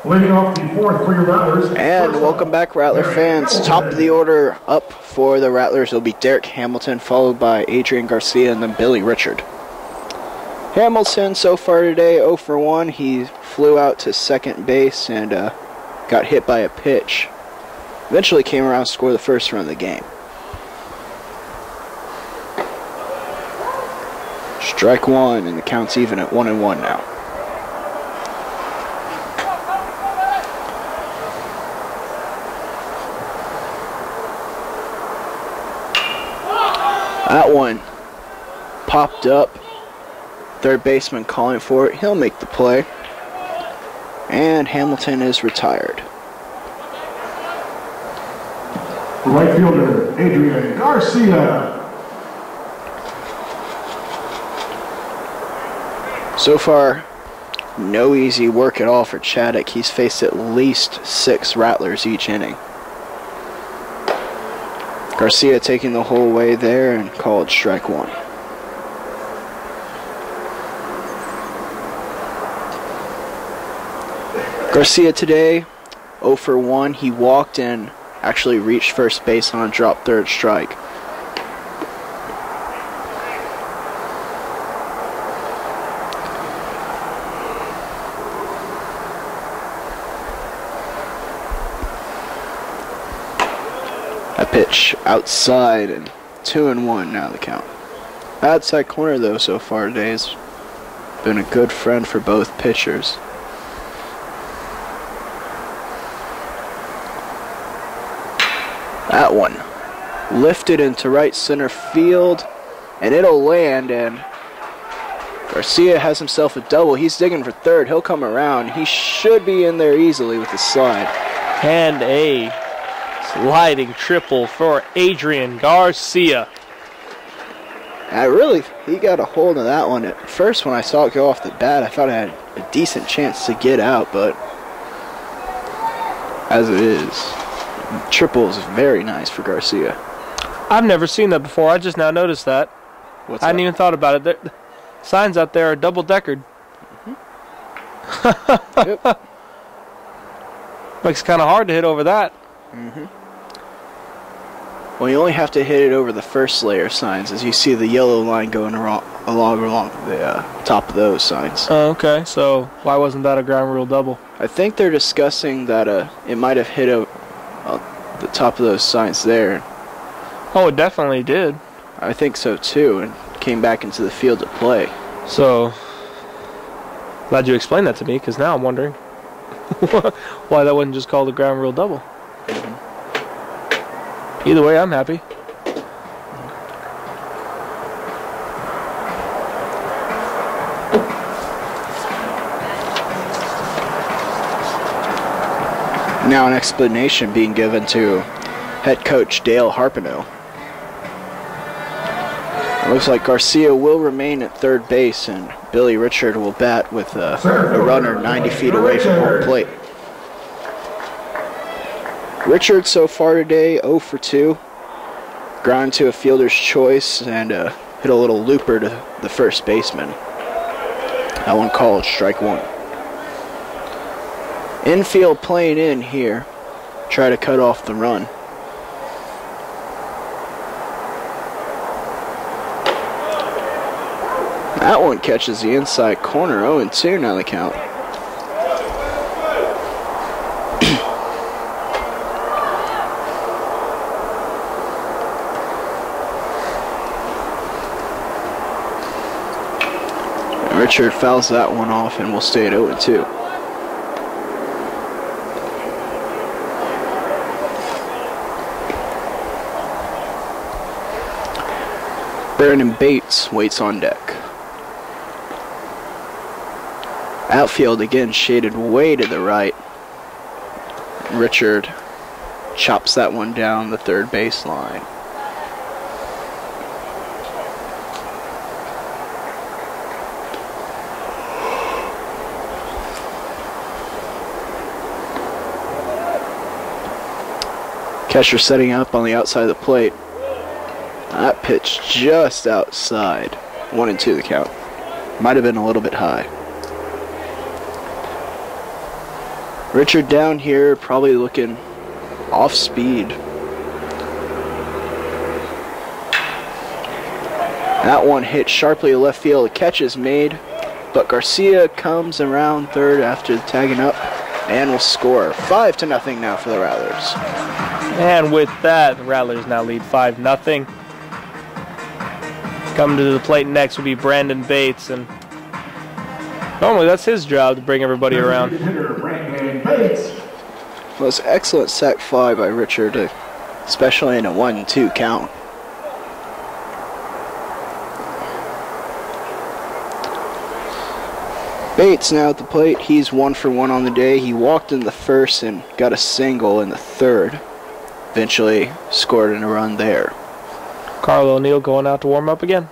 Leading off the 4th for your Rattlers. And welcome back, Rattler fans. Top of the order up for the Rattlers will be Derek Hamilton, followed by Adrian Garcia, and then Billy Richard. Hamilton so far today 0 for 1. He flew out to second base and got hit by a pitch. Eventually came around to score the first run of the game. Strike 1, and the count's even at 1-1 now. That one popped up. Third baseman calling for it. He'll make the play. And Hamilton is retired. Right fielder, Adrian Garcia. So far, no easy work at all for Chaddock. He's faced at least 6 Rattlers each inning. Garcia taking the whole way there and called strike 1. Garcia today, 0 for 1. He walked and actually reached first base on a drop third strike. A pitch outside and 2-1 now the count. Outside corner though so far today has been a good friend for both pitchers. That one lifted into right center field, and it'll land, and Garcia has himself a double. He's digging for third. He'll come around. He should be in there easily with the slide. And a sliding triple for Adrian Garcia. He got a hold of that one. At first, when I saw it go off the bat, I thought I had a decent chance to get out, but as it is, triple is very nice for Garcia. I've never seen that before. I just now noticed that. I hadn't even thought about it. The signs out there are double-deckered. Yep. Makes it kind of hard to hit over that. Well, you only have to hit it over the first layer signs, as you see the yellow line going along the top of those signs. Oh, okay. So why wasn't that a ground rule double? I think they're discussing that it might have hit the top of those signs there. Oh, it definitely did. I think so too, and came back into the field to play. So, glad you explained that to me, because now I'm wondering why that wasn't just called a ground rule double. Either way, I'm happy. Now an explanation being given to head coach Dale Harpino. It looks like Garcia will remain at third base, and Billy Richard will bat with a runner 90 feet away from home plate. Richard so far today 0 for 2. Ground to a fielder's choice and hit a little looper to the first baseman. That one called strike 1. Infield playing in here. Try to cut off the run. That one catches the inside corner. 0-2 now the count. Richard fouls that one off and will stay at 0-2. Brandon Bates waits on deck. Outfield again shaded way to the right. Richard chops that one down the third base line. Catcher setting up on the outside of the plate. That pitch just outside. 1-2 the count. Might have been a little bit high. Richard down here, probably looking off speed. That one hit sharply to left field. A catch is made, but Garcia comes around third after tagging up and will score. 5-0 now for the Rattlers. And with that, the Rattlers now lead 5-0. Coming to the plate next will be Brandon Bates, and normally that's his job to bring everybody around. Well, it's an excellent sac fly by Richard, especially in a 1-2 count. Bates now at the plate. He's 1 for 1 on the day. He walked in the first and got a single in the third. eventually scored in a run there. Carl O'Neill going out to warm up again.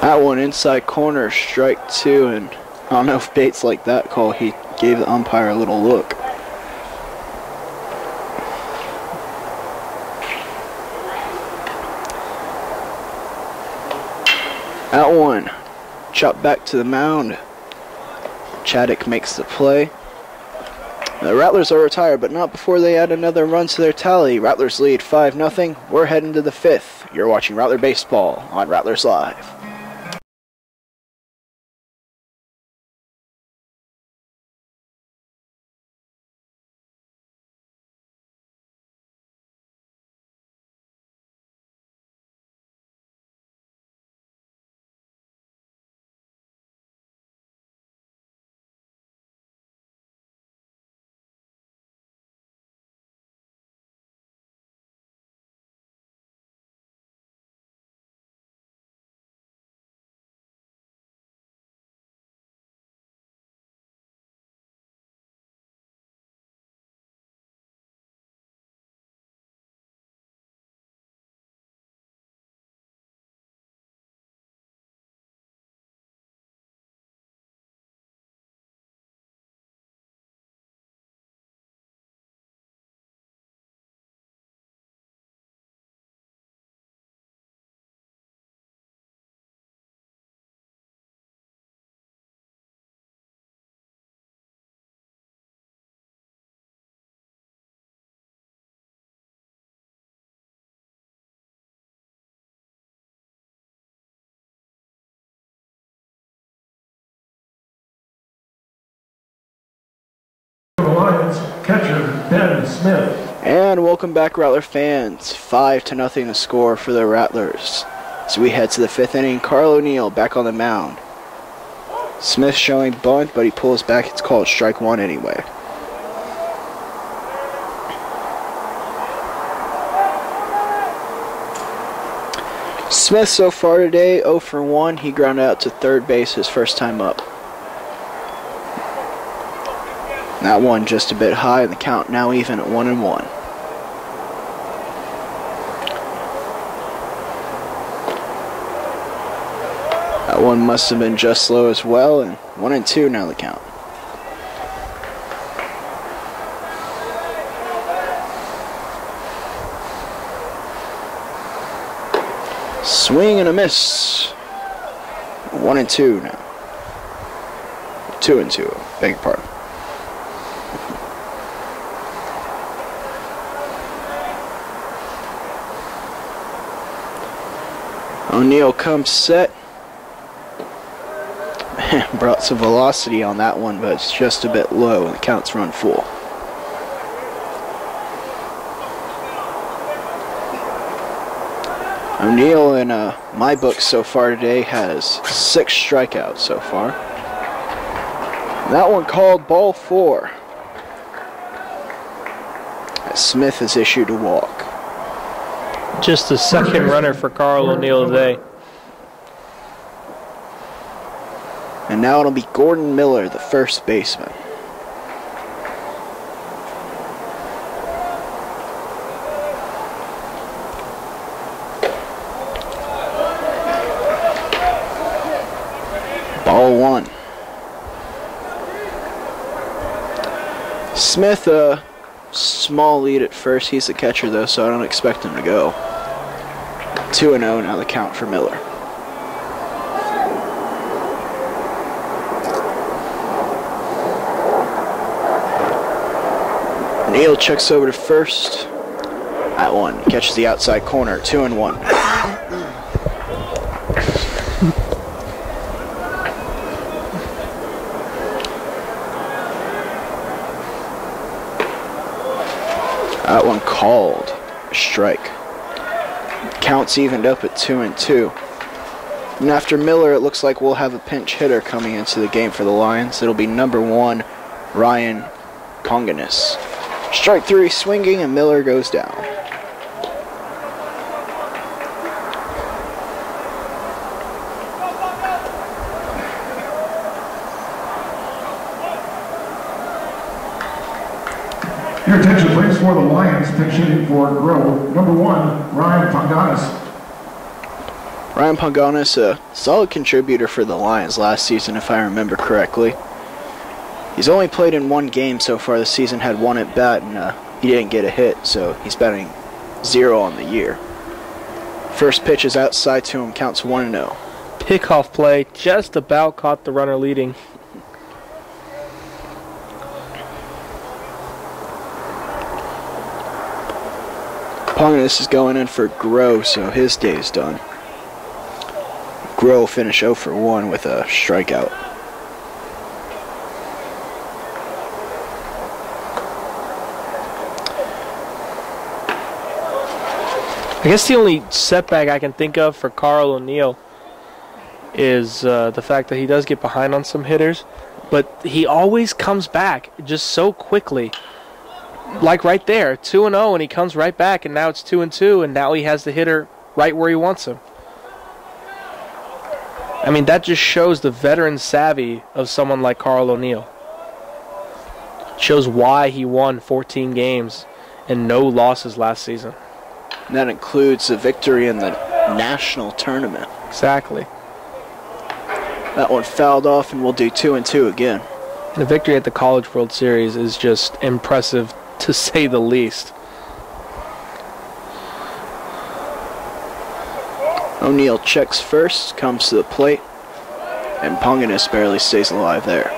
That one inside corner, strike 2, and I don't know if Bates liked that call. He gave the umpire a little look. That one, chopped back to the mound. Chaddick makes the play. The Rattlers are retired, but not before they add another run to their tally. Rattlers lead 5-0. We're heading to the 5th. You're watching Rattler Baseball on Rattlers Live. Lions catcher Ben Smith. And welcome back, Rattler fans. 5-0 the score for the Rattlers. As we head to the 5th inning, Carl O'Neill back on the mound. Smith showing bunt, but he pulls back. It's called strike 1 anyway. Smith so far today, 0 for 1. He grounded out to third base his first time up. That one just a bit high, and the count now even at 1-1. That one must have been just low as well, and 1-2 now the count. Swing and a miss. 1-2 now. 2-2, beg your pardon. O'Neill comes set. Brought some velocity on that one, but it's just a bit low, and the count's run full. O'Neill, in my book so far today, has 6 strikeouts so far. That one called ball 4. As Smith has issued a walk. Just the second runner for Carl O'Neill today. And now it'll be Gordon Miller, the first baseman. Ball 1. Smith, small lead at first. He's the catcher, though, so I don't expect him to go. 2-0 now the count for Miller. Neal checks over to first. That one catches the outside corner. 2-1. That one called. Strike. Counts evened up at 2-2. And after Miller, it looks like we'll have a pinch hitter coming into the game for the Lions. It'll be number 1, Ryan Conganis. Strike 3 swinging, and Miller goes down. Your attention, please, for the Lions pitch hitting for Grove. Number 1, Ryan Ponganis. Ryan Ponganis, a solid contributor for the Lions last season, if I remember correctly. He's only played in 1 game so far this season, had 1 at bat, and he didn't get a hit, so he's batting 0 on the year. First pitch is outside to him, counts 1-0. Pickoff play, just about caught the runner leading. Ponganis is going in for Groh, so his day is done. Groh finished 0 for 1 with a strikeout. I guess the only setback I can think of for Carl O'Neill is the fact that he does get behind on some hitters, but he always comes back just so quickly. Like right there, 2-0, and he comes right back, and now it's 2-2, and now he has the hitter right where he wants him. I mean, that just shows the veteran savvy of someone like Carl O'Neill. Shows why he won 14 games and no losses last season. And that includes a victory in the national tournament. Exactly. That one fouled off, and we'll do 2-2 again. The victory at the College World Series is just impressive, to say the least. O'Neill checks first, comes to the plate, and Ponganis barely stays alive there.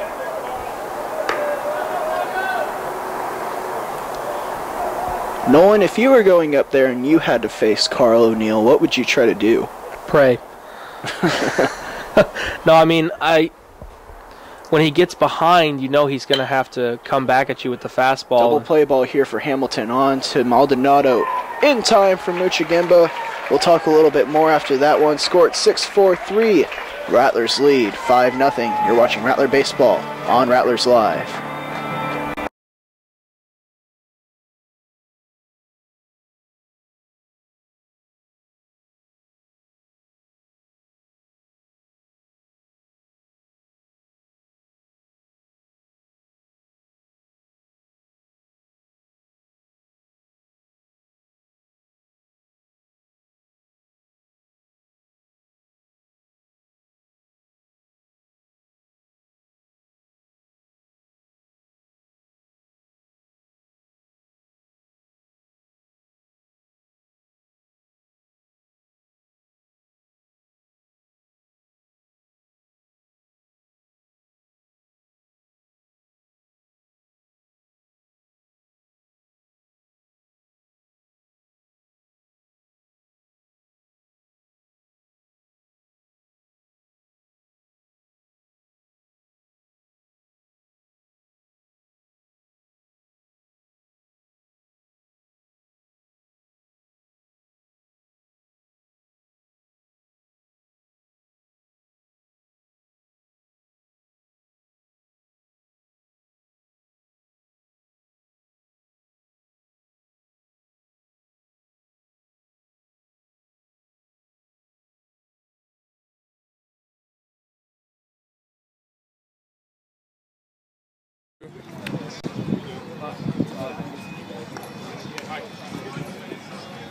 Nolan, if you were going up there and you had to face Carl O'Neill, what would you try to do? Pray. No, I mean, when he gets behind, you know he's going to have to come back at you with the fastball. Double play ball here for Hamilton, on to Maldonado. In time for Muchigimba. We'll talk a little bit more after that one. Scored 6-4-3. Rattlers lead 5-0. You're watching Rattler Baseball on Rattlers Live.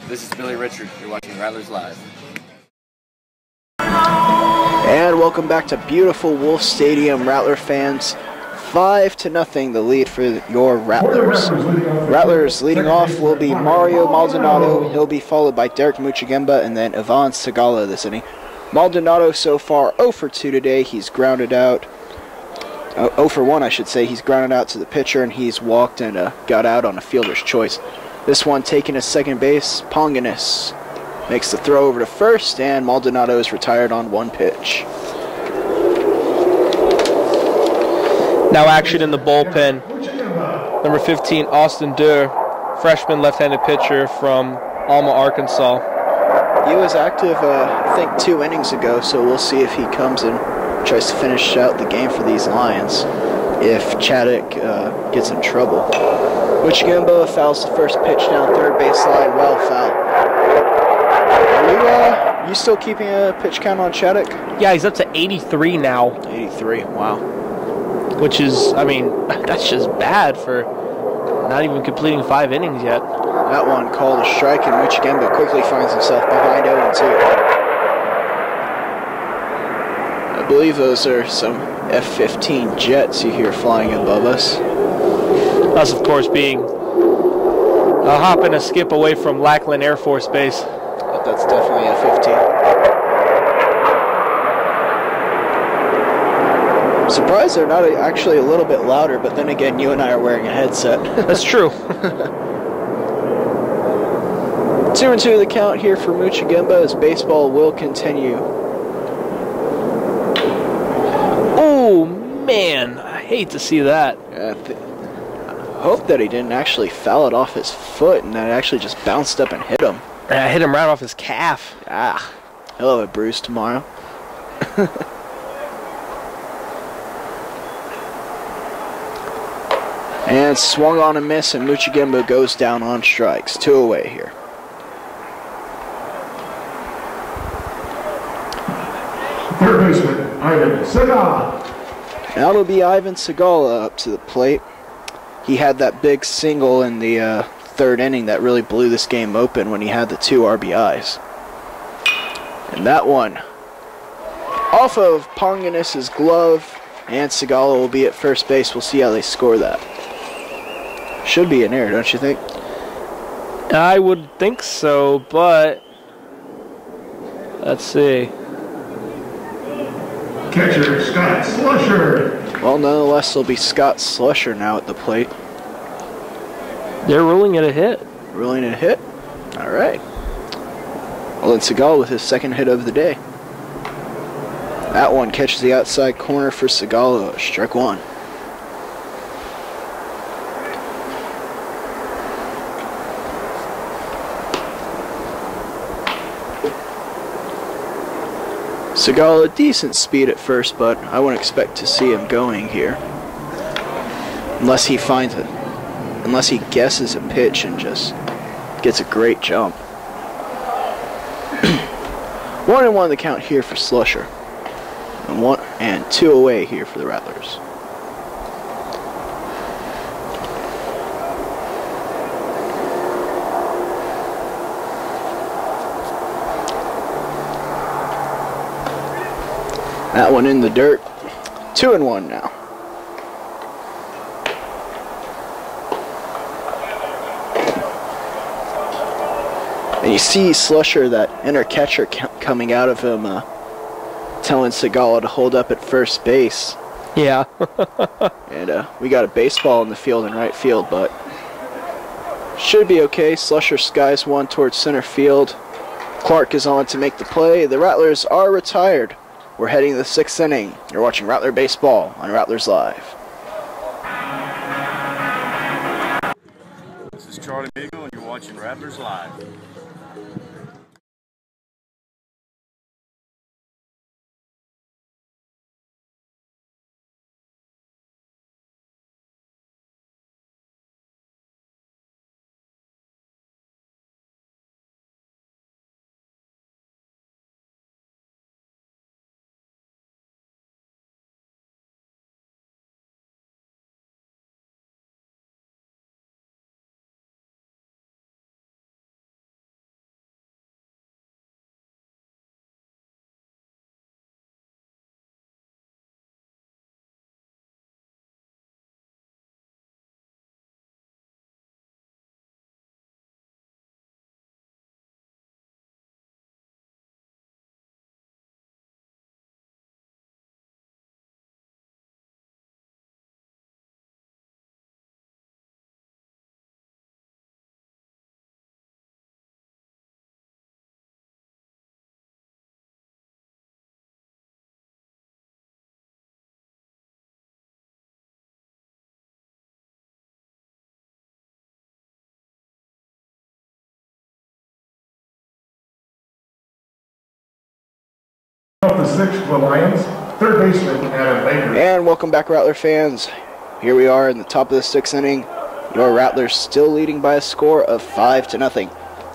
This is Billy Richard. You're watching Rattlers Live. And welcome back to beautiful Wolf Stadium, Rattler fans. 5-0 the lead for your Rattlers. Rattlers leading off will be Mario Maldonado. He'll be followed by Derek Muchigimba and then Ivan Segala this inning. Maldonado so far 0 for 2 today. He's grounded out. 0 for 1, I should say. He's grounded out to the pitcher, and he's walked and got out on a fielder's choice. This one taken to second base. Ponganis makes the throw over to first, and Maldonado is retired on 1 pitch. Now action in the bullpen. Number 15, Austin Durr, freshman left-handed pitcher from Alma, Arkansas. He was active, I think, 2 innings ago, so we'll see if he comes and tries to finish out the game for these Lions if Chaddock gets in trouble. Muchigimba fouls the first pitch down third base line, well foul. Are you still keeping a pitch count on Chaddock? Yeah, he's up to 83 now. 83, wow. Which is, I mean, that's just bad for Not even completing 5 innings yet. That one called a strike, and Muchigamba quickly finds himself behind 0-2. I believe those are some F-15 jets you hear flying above us. Us, of course, being a hop and a skip away from Lackland Air Force Base. But that's definitely F-15. I'm surprised they're not actually a little bit louder, but then again, you and I are wearing a headset. That's true. 2-2 the count here for Muchigamba as baseball will continue. Oh, man. I hate to see that. I hope that he didn't actually foul it off his foot and that it actually just bounced up and hit him. I hit him right off his calf. Ah, he'll have a bruise tomorrow. And swung on a miss, and Muchigamba goes down on strikes. 2 away here. Third baseman, Ivan Segala. Now it'll be Ivan Segala up to the plate. He had that big single in the third inning that really blew this game open when he had the 2 RBIs. And that one off of Ponganus's glove, and Segala will be at first base. We'll see how they score that. Should be an error, don't you think? I would think so, but let's see. Catcher, Scott Slusher. Well, nonetheless, it'll be Scott Slusher now at the plate. They're ruling it a hit. Ruling it a hit? All right. Well, then Segala with his second hit of the day. That one catches the outside corner for Segala. Strike 1. Segala, decent speed at first, but I wouldn't expect to see him going here. Unless he finds it. Unless he guesses a pitch and just gets a great jump. 1-1 the count here for Slusher. And 2 away here for the Rattlers. That one in the dirt. 2-1 now. And you see Slusher, that inner catcher coming out of him, telling Segala to hold up at first base. Yeah. And we got a baseball in the field in right field, but should be okay. Slusher skies one towards center field. Clark is on to make the play. The Rattlers are retired. We're heading to the 6th inning. You're watching Rattler Baseball on Rattlers Live. This is Charlie Beagle, and you're watching Rattlers Live. Off the 6th for the Lions, third baseman, Adam Baker. And welcome back, Rattler fans. Here we are in the top of the 6th inning. Your Rattlers still leading by a score of 5-0.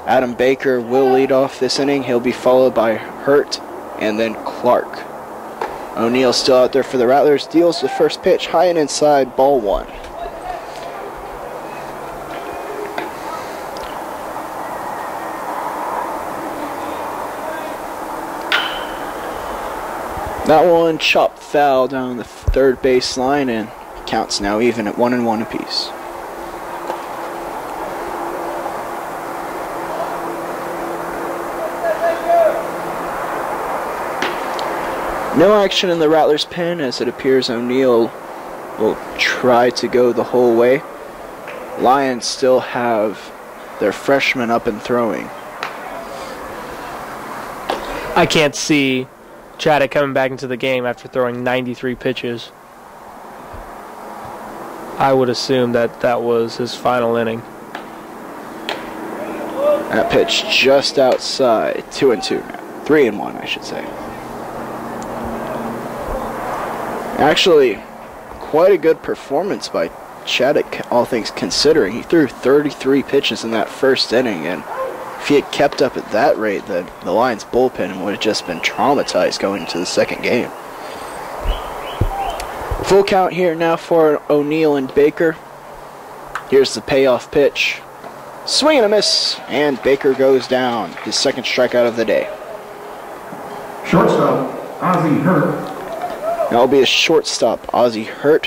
Adam Baker will lead off this inning. He'll be followed by Hurt and then Clark. O'Neal still out there for the Rattlers. Deals the first pitch high and inside, ball 1. That one chopped foul down the third base line, and counts now even at 1-1 apiece. No action in the Rattlers' pen, as it appears O'Neal will try to go the whole way. Lions still have their freshman up and throwing. I can't see Chaddock coming back into the game after throwing 93 pitches. I would assume that that was his final inning. That pitch just outside. 2-2 now. 3-1, I should say. Actually, quite a good performance by Chaddock, all things considering. He threw 33 pitches in that first inning, and if he had kept up at that rate, the Lions bullpen would have just been traumatized going into the second game. Full count here now for O'Neal and Baker. Here's the payoff pitch. Swing and a miss, and Baker goes down. His second strikeout of the day. Shortstop, Ozzie Hurt. That'll be a shortstop, Ozzie Hurt,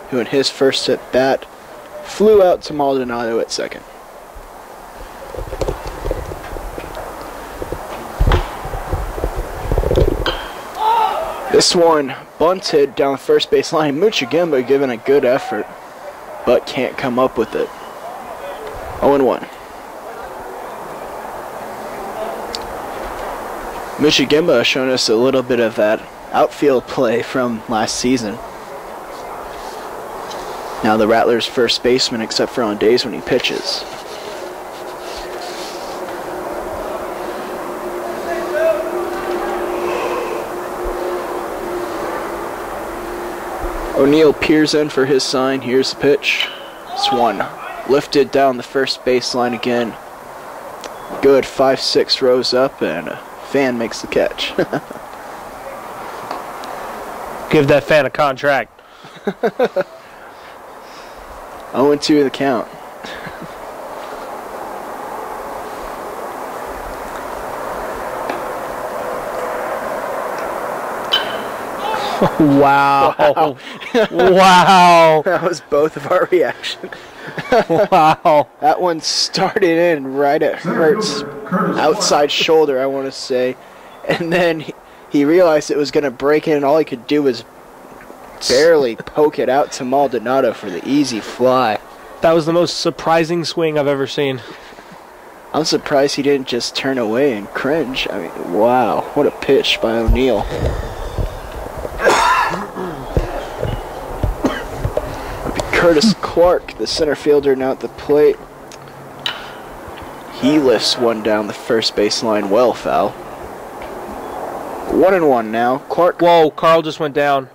who in his first at bat flew out to Maldonado at second. This one bunted down the first base line. Muchigimba giving a good effort, but can't come up with it. 0-1. Muchigimba showing us a little bit of that outfield play from last season. Now the Rattlers' first baseman, except for on days when he pitches. O'Neal peers in for his sign. Here's the pitch. This one lifted down the first baseline again. Good 5-6 rows up, and a fan makes the catch. Give that fan a contract. 0-2 the count. Wow. Wow. That was both of our reaction. Wow. That one started in right at Hurt's outside shoulder, I want to say. And then he realized it was going to break in, and all he could do was barely poke it out to Maldonado for the easy fly. That was the most surprising swing I've ever seen. I'm surprised he didn't just turn away and cringe. I mean, wow, what a pitch by O'Neal. Curtis Clark, the center fielder, now at the plate. He lifts one down the first baseline, well foul. 1-1 now. Clark. Whoa, Carl just went down.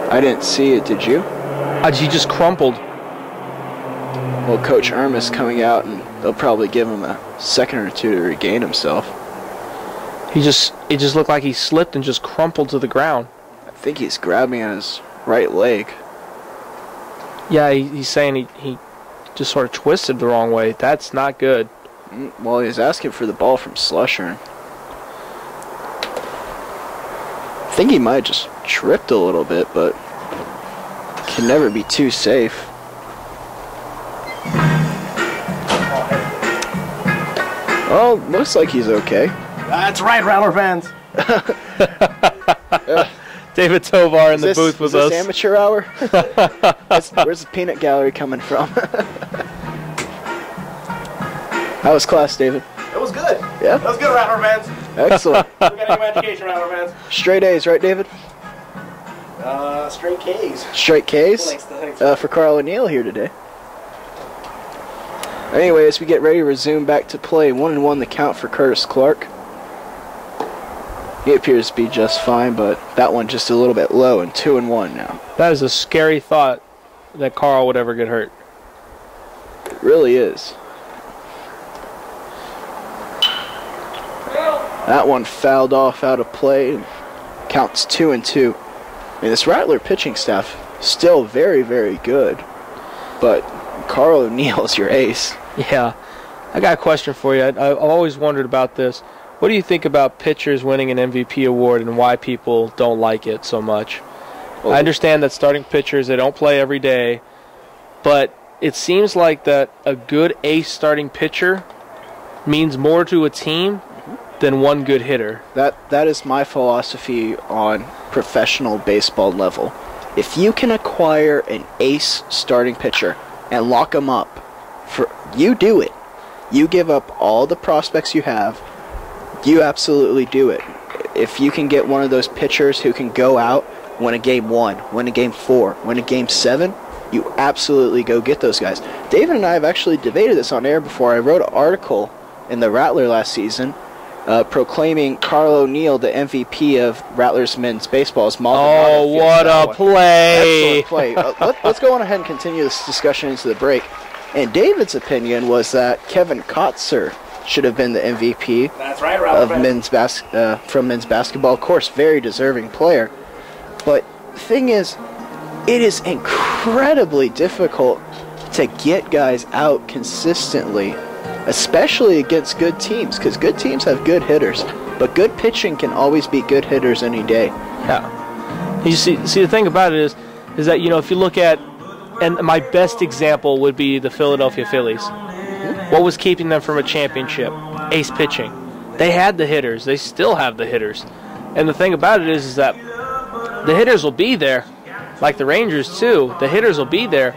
I didn't see it, did you? He just crumpled. Well, Coach Irma's coming out, and they'll probably give him a second or two to regain himself. It just looked like he slipped and just crumpled to the ground. I think he's grabbing on his right leg. Yeah, he's saying he just sort of twisted the wrong way. That's not good. Well, he was asking for the ball from Slusher. I think he might have just tripped a little bit, but can never be too safe. Oh, looks like he's okay. That's right, Rattler fans. David Tovar in the booth with us. Is this amateur hour? Where's the peanut gallery coming from? How was class, David? It was good. Yeah? That was good, Rattler fans. Excellent. We're getting new education, Rattler fans. Straight A's, right, David? Straight K's. Straight K's? Thanks. For Carl O'Neal here today. Anyways, we get ready to resume back to play. 1-1 the count for Curtis Clark. He appears to be just fine, but that one just a little bit low, and 2-1 now. That is a scary thought that Carl would ever get hurt. It really is. That one fouled off out of play, and counts 2-2. I mean, this Rattler pitching staff still very, very good, but Carl O'Neal's your ace. Yeah. I got a question for you. I've always wondered about this. What do you think about pitchers winning an MVP award and why people don't like it so much? Well, I understand that starting pitchers, they don't play every day, but it seems like that a good ace starting pitcher means more to a team than one good hitter. That is my philosophy on professional baseball level. If you can acquire an ace starting pitcher and lock him up, you do it. You give up all the prospects you have. You absolutely do it. If you can get one of those pitchers who can go out, win a game 1, win a game 4, win a game 7, you absolutely go get those guys. David and I have actually debated this on air before. I wrote an article in the Rattler last season proclaiming Carl O'Neill the MVP of Rattlers men's baseball. Oh, what a play! Excellent play. Let's go on ahead and continue this discussion into the break. And David's opinion was that Kevin Kotzer should have been the MVP. That's right, of men's from men's basketball. Of course, very deserving player. But the thing is, it is incredibly difficult to get guys out consistently, especially against good teams, because good teams have good hitters. But good pitching can always beat good hitters any day. Yeah. You see, the thing about it is that, you know, if you look at, and my best example would be the Philadelphia Phillies. What was keeping them from a championship? Ace pitching. They had the hitters. They still have the hitters. And the thing about it is that the hitters will be there, like the Rangers too. The hitters will be there.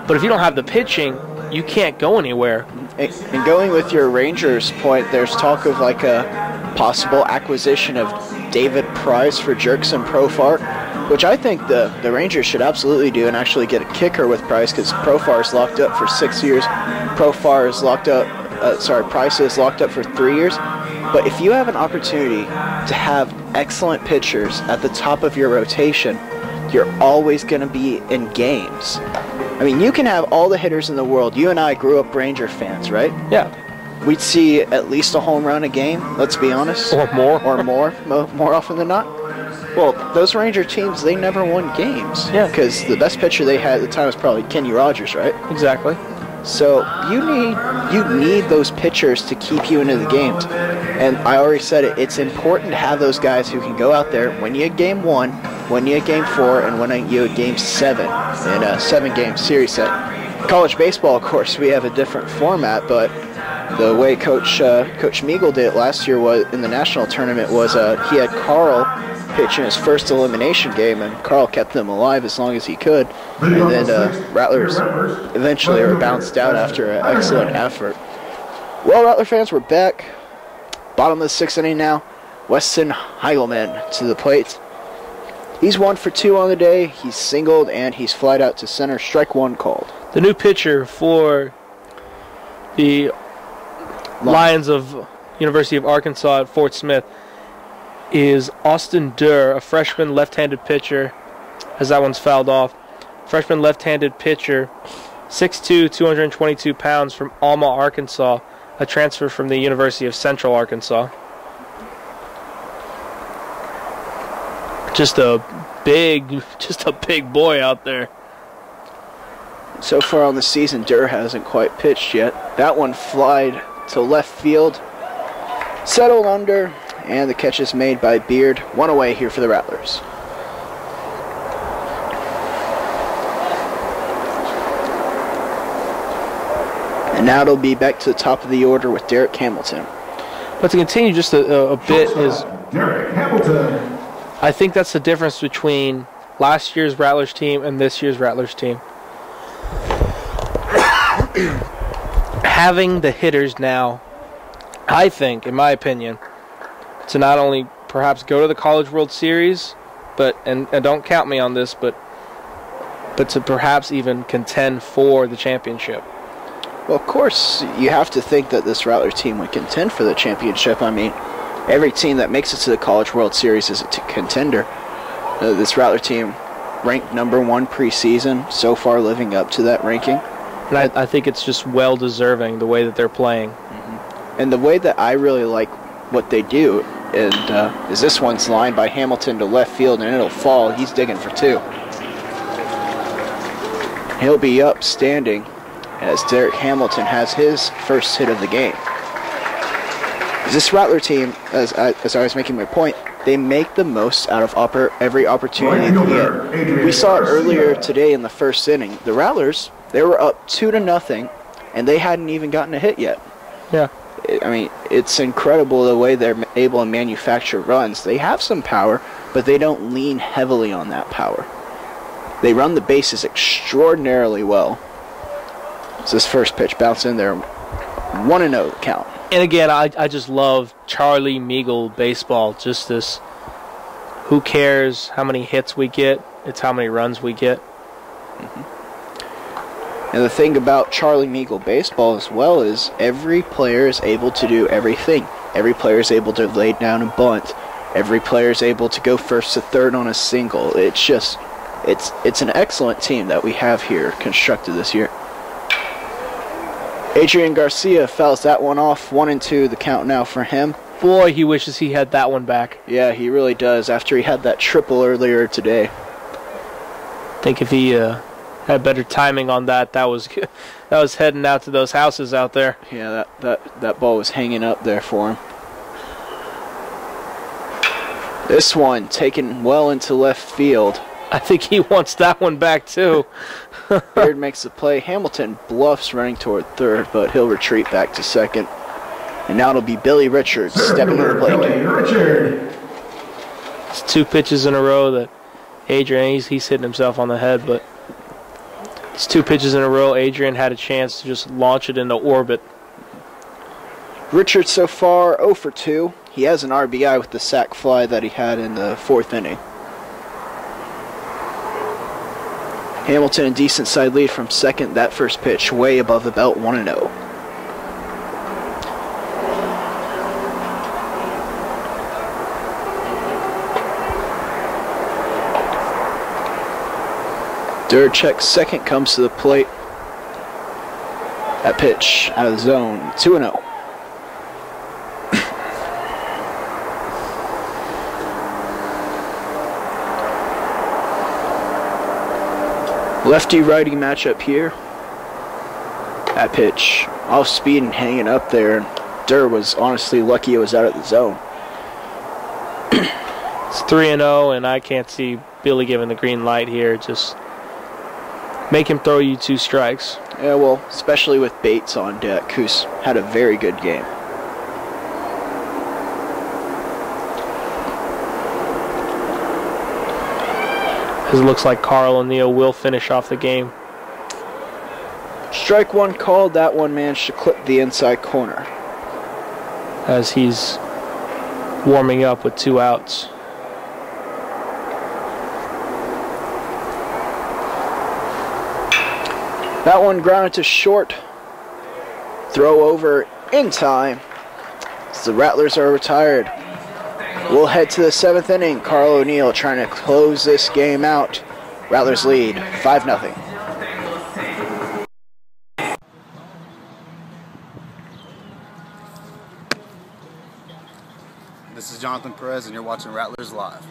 But if you don't have the pitching, you can't go anywhere. And going with your Rangers point, there's talk of like a possible acquisition of David Price for Jerkson Profar, which I think the Rangers should absolutely do and actually get a kicker with Price, because Profar is locked up for 6 years. Price is locked up for 3 years. But if you have an opportunity to have excellent pitchers at the top of your rotation, you're always going to be in games. I mean, you can have all the hitters in the world. You and I grew up Ranger fans, right? Yeah. We'd see at least a home run a game, let's be honest. Or more. Or more often than not. Well, those Ranger teams, they never won games. Yeah. Because the best pitcher they had at the time was probably Kenny Rogers, right? Exactly. So you need those pitchers to keep you into the games. And I already said it, it's important to have those guys who can go out there, win you a game 1, win you a game 4, and win you a game 7 in a 7-game series set. College baseball, of course, we have a different format, but the way Coach Meagle did it last year was in the national tournament was he had Carl pitch in his first elimination game, and Carl kept them alive as long as he could. And then Rattlers eventually were bounced out after an excellent effort. Well, Rattler fans, we're back. Bottom of the 6th inning now. Weston Heigelman to the plate. He's 1 for 2 on the day. He's singled, and he's flied out to center. Strike 1 called. The new pitcher for the Lions of University of Arkansas at Fort Smith is Austin Durr, a freshman left-handed pitcher, as that one's fouled off. Freshman left-handed pitcher, 6'2", 222 pounds from Alma, Arkansas, a transfer from the University of Central Arkansas. Just a big boy out there. So far on the season, Durr hasn't quite pitched yet. That one flied to left field, settled under, and the catch is made by Beard. 1 away here for the Rattlers. And now it'll be back to the top of the order with Derek Hamilton. But to continue just a bit is, Derek Hamilton. I think that's the difference between last year's Rattlers team and this year's Rattlers team. Having the hitters now, I think, in my opinion, to not only perhaps go to the College World Series, but and don't count me on this, but to perhaps even contend for the championship. Well, of course, you have to think that this Rattler team would contend for the championship. I mean, every team that makes it to the College World Series is a contender. This Rattler team ranked number 1 preseason, so far living up to that ranking. And I think it's just well-deserving the way that they're playing. Mm-hmm. And the way that I really like what they do is this one's line by Hamilton to left field, and it'll fall. He's digging for 2. He'll be up standing as Derek Hamilton has his first hit of the game. This Rattler team, as I was making my point, they make the most out of every opportunity they get. We saw it earlier today in the first inning. The Rattlers, they were up 2-0, and they hadn't even gotten a hit yet. Yeah. I mean, it's incredible the way they're able to manufacture runs. They have some power, but they don't lean heavily on that power. They run the bases extraordinarily well. So this first pitch bounced in there, 1-0 count. And again, I just love Charlie Meagle baseball. Just this, who cares how many hits we get? It's how many runs we get. And the thing about Charlie Meagle baseball as well is every player is able to do everything. Every player is able to lay down a bunt. Every player is able to go first to third on a single. It's just, it's an excellent team that we have here constructed this year. Adrian Garcia fouls that one off. 1-2 the count now for him. Boy, he wishes he had that one back. Yeah, he really does. After he had that triple earlier today. I think if he had better timing on that was heading out to those houses out there. Yeah, that ball was hanging up there for him. This one taken well into left field. I think he wants that one back too. Beard makes the play. Hamilton bluffs running toward third, but he'll retreat back to second. And now it'll be Billy Richards stepping to the plate. It's 2 pitches in a row that Adrian, he's hitting himself on the head, but it's 2 pitches in a row. Adrian had a chance to just launch it into orbit. Richards so far 0 for 2. He has an RBI with the sac fly that he had in the 4th inning. Hamilton a decent side lead from second. That first pitch way above the belt, 1-0. Duracek second comes to the plate. That pitch out of the zone, 2-0. Lefty-righty matchup here. That pitch off speed and hanging up there. Durr was honestly lucky it was out of the zone. It's 3-0, and I can't see Billy giving the green light here. Just make him throw you 2 strikes. Yeah, well, especially with Bates on deck, who's had a very good game. It looks like Carl O'Neill will finish off the game. Strike one called. That one managed to clip the inside corner. As he's warming up with 2 outs. That one grounded to short. Throw over in time. As the Rattlers are retired. We'll head to the 7th inning. Carl O'Neill trying to close this game out. Rattlers lead 5-0. This is Jonathan Perez, and you're watching Rattlers Live.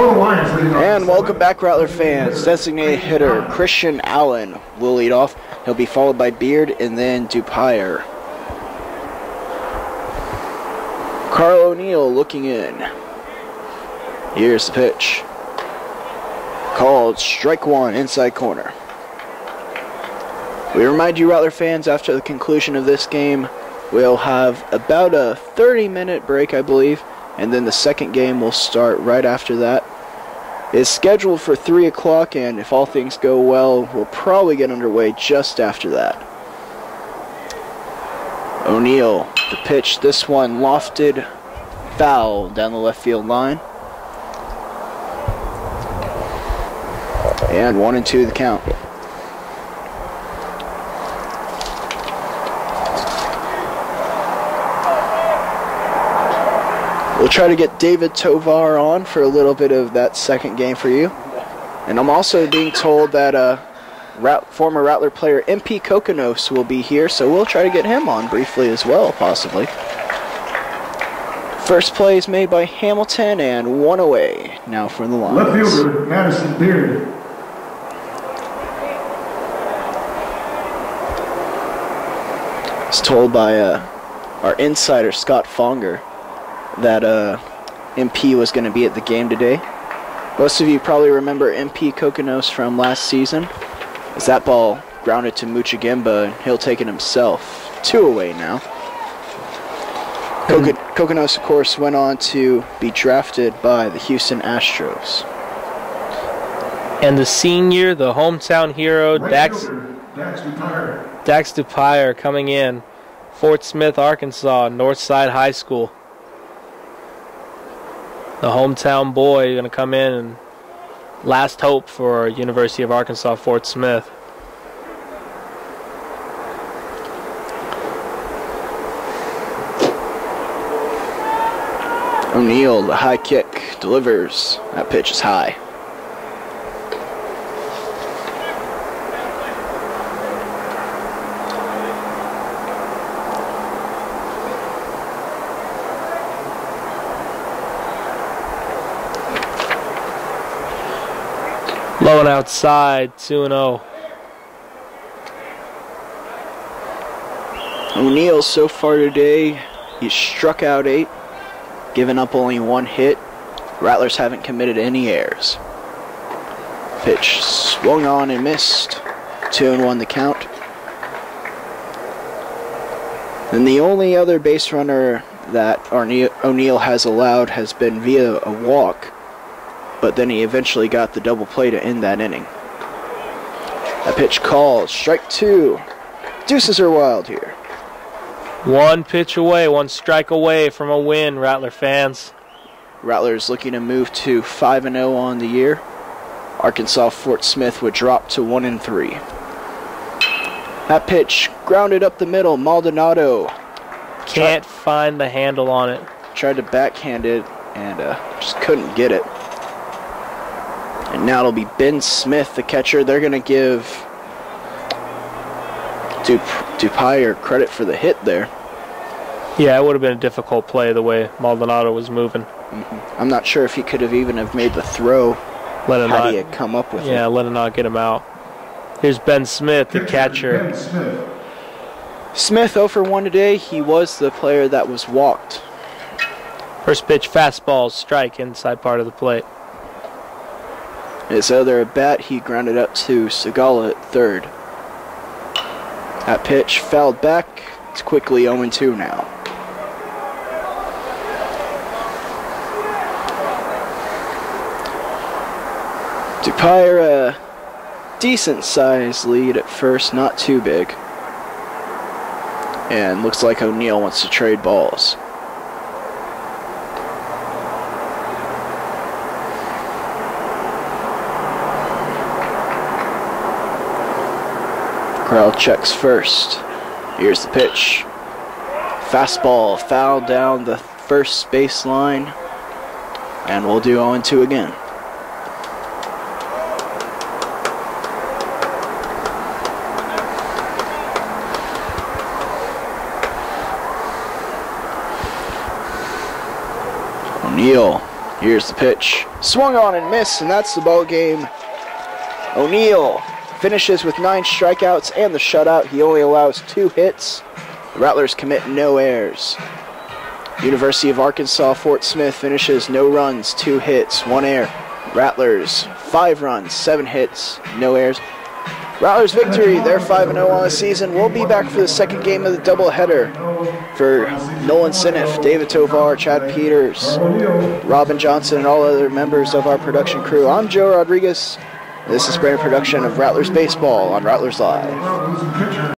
And welcome back, Rattler fans. Designated hitter Christian Allen will lead off. He'll be followed by Beard and then Dupire. Carl O'Neill looking in. Here's the pitch. Called strike one, inside corner. We remind you, Rattler fans, after the conclusion of this game, we'll have about a 30-minute break, I believe, and then the second game will start right after that. It's scheduled for 3 o'clock, and if all things go well, we'll probably get underway just after that. O'Neal, the pitch, this one lofted, foul down the left field line. And 1-2 the count. We'll try to get David Tovar on for a little bit of that second game for you. And I'm also being told that former Rattler player MP Kokonos will be here, so we'll try to get him on briefly as well, possibly. First play is made by Hamilton, and one away now for the Lions. Left fielder, Madison Beard. It's told by our insider, Scott Fonger, that MP was going to be at the game today. Most of you probably remember MP Kokonos from last season, as that ball grounded to Muchagimba, and he'll take it himself. 2 away now. Kokonos, of course, went on to be drafted by the Houston Astros. And the senior, the hometown hero, Dax Dupire coming in. Fort Smith, Arkansas, Northside High School. The hometown boy going to come in and last hope for University of Arkansas, Fort Smith. O'Neal, the high kick, delivers. That pitch is high. Low and outside, 2-0. O'Neal so far today, he's struck out 8, given up only 1 hit. Rattlers haven't committed any errors. Pitch swung on and missed. 2-1 the count. And the only other base runner that O'Neal has allowed has been via a walk, but then he eventually got the double play to end that inning. A pitch called, strike 2. Deuces are wild here. 1 pitch away, 1 strike away from a win, Rattler fans. Rattlers looking to move to 5-0 on the year. Arkansas Fort Smith would drop to 1-3. That pitch grounded up the middle. Maldonado can't find the handle on it. Tried to backhand it and just couldn't get it. And now it'll be Ben Smith, the catcher. They're going to give Dupire credit for the hit there. Yeah, it would have been a difficult play the way Maldonado was moving. I'm not sure if he could have even have made the throw had he had come up with it. Yeah, let him not get him out. Here's Ben Smith, the catcher. Smith 0 for 1 today. He was the player that was walked. First pitch, fastball, strike, inside part of the plate. His other at bat, he grounded up to Segala at third. That pitch fouled back. It's quickly 0-2 now. Dupire, a decent-sized lead at first, not too big. And looks like O'Neal wants to trade balls. Crowd checks first. Here's the pitch. Fastball fouled down the first baseline. And we'll do 0-2 again. O'Neal, here's the pitch. Swung on and missed, and that's the ball game. O'Neal finishes with 9 strikeouts and the shutout. He only allows 2 hits. The Rattlers commit no errors. University of Arkansas Fort Smith finishes no runs, 2 hits, 1 error. Rattlers 5 runs, 7 hits, no errors. Rattlers victory. They're 5-0 on the season. We'll be back for the second game of the doubleheader. For Nolan Sinif, David Tovar, Chad Peters, Robin Johnson, and all other members of our production crew, I'm Joe Rodriguez. This is a production of Rattlers Baseball on Rattlers Live.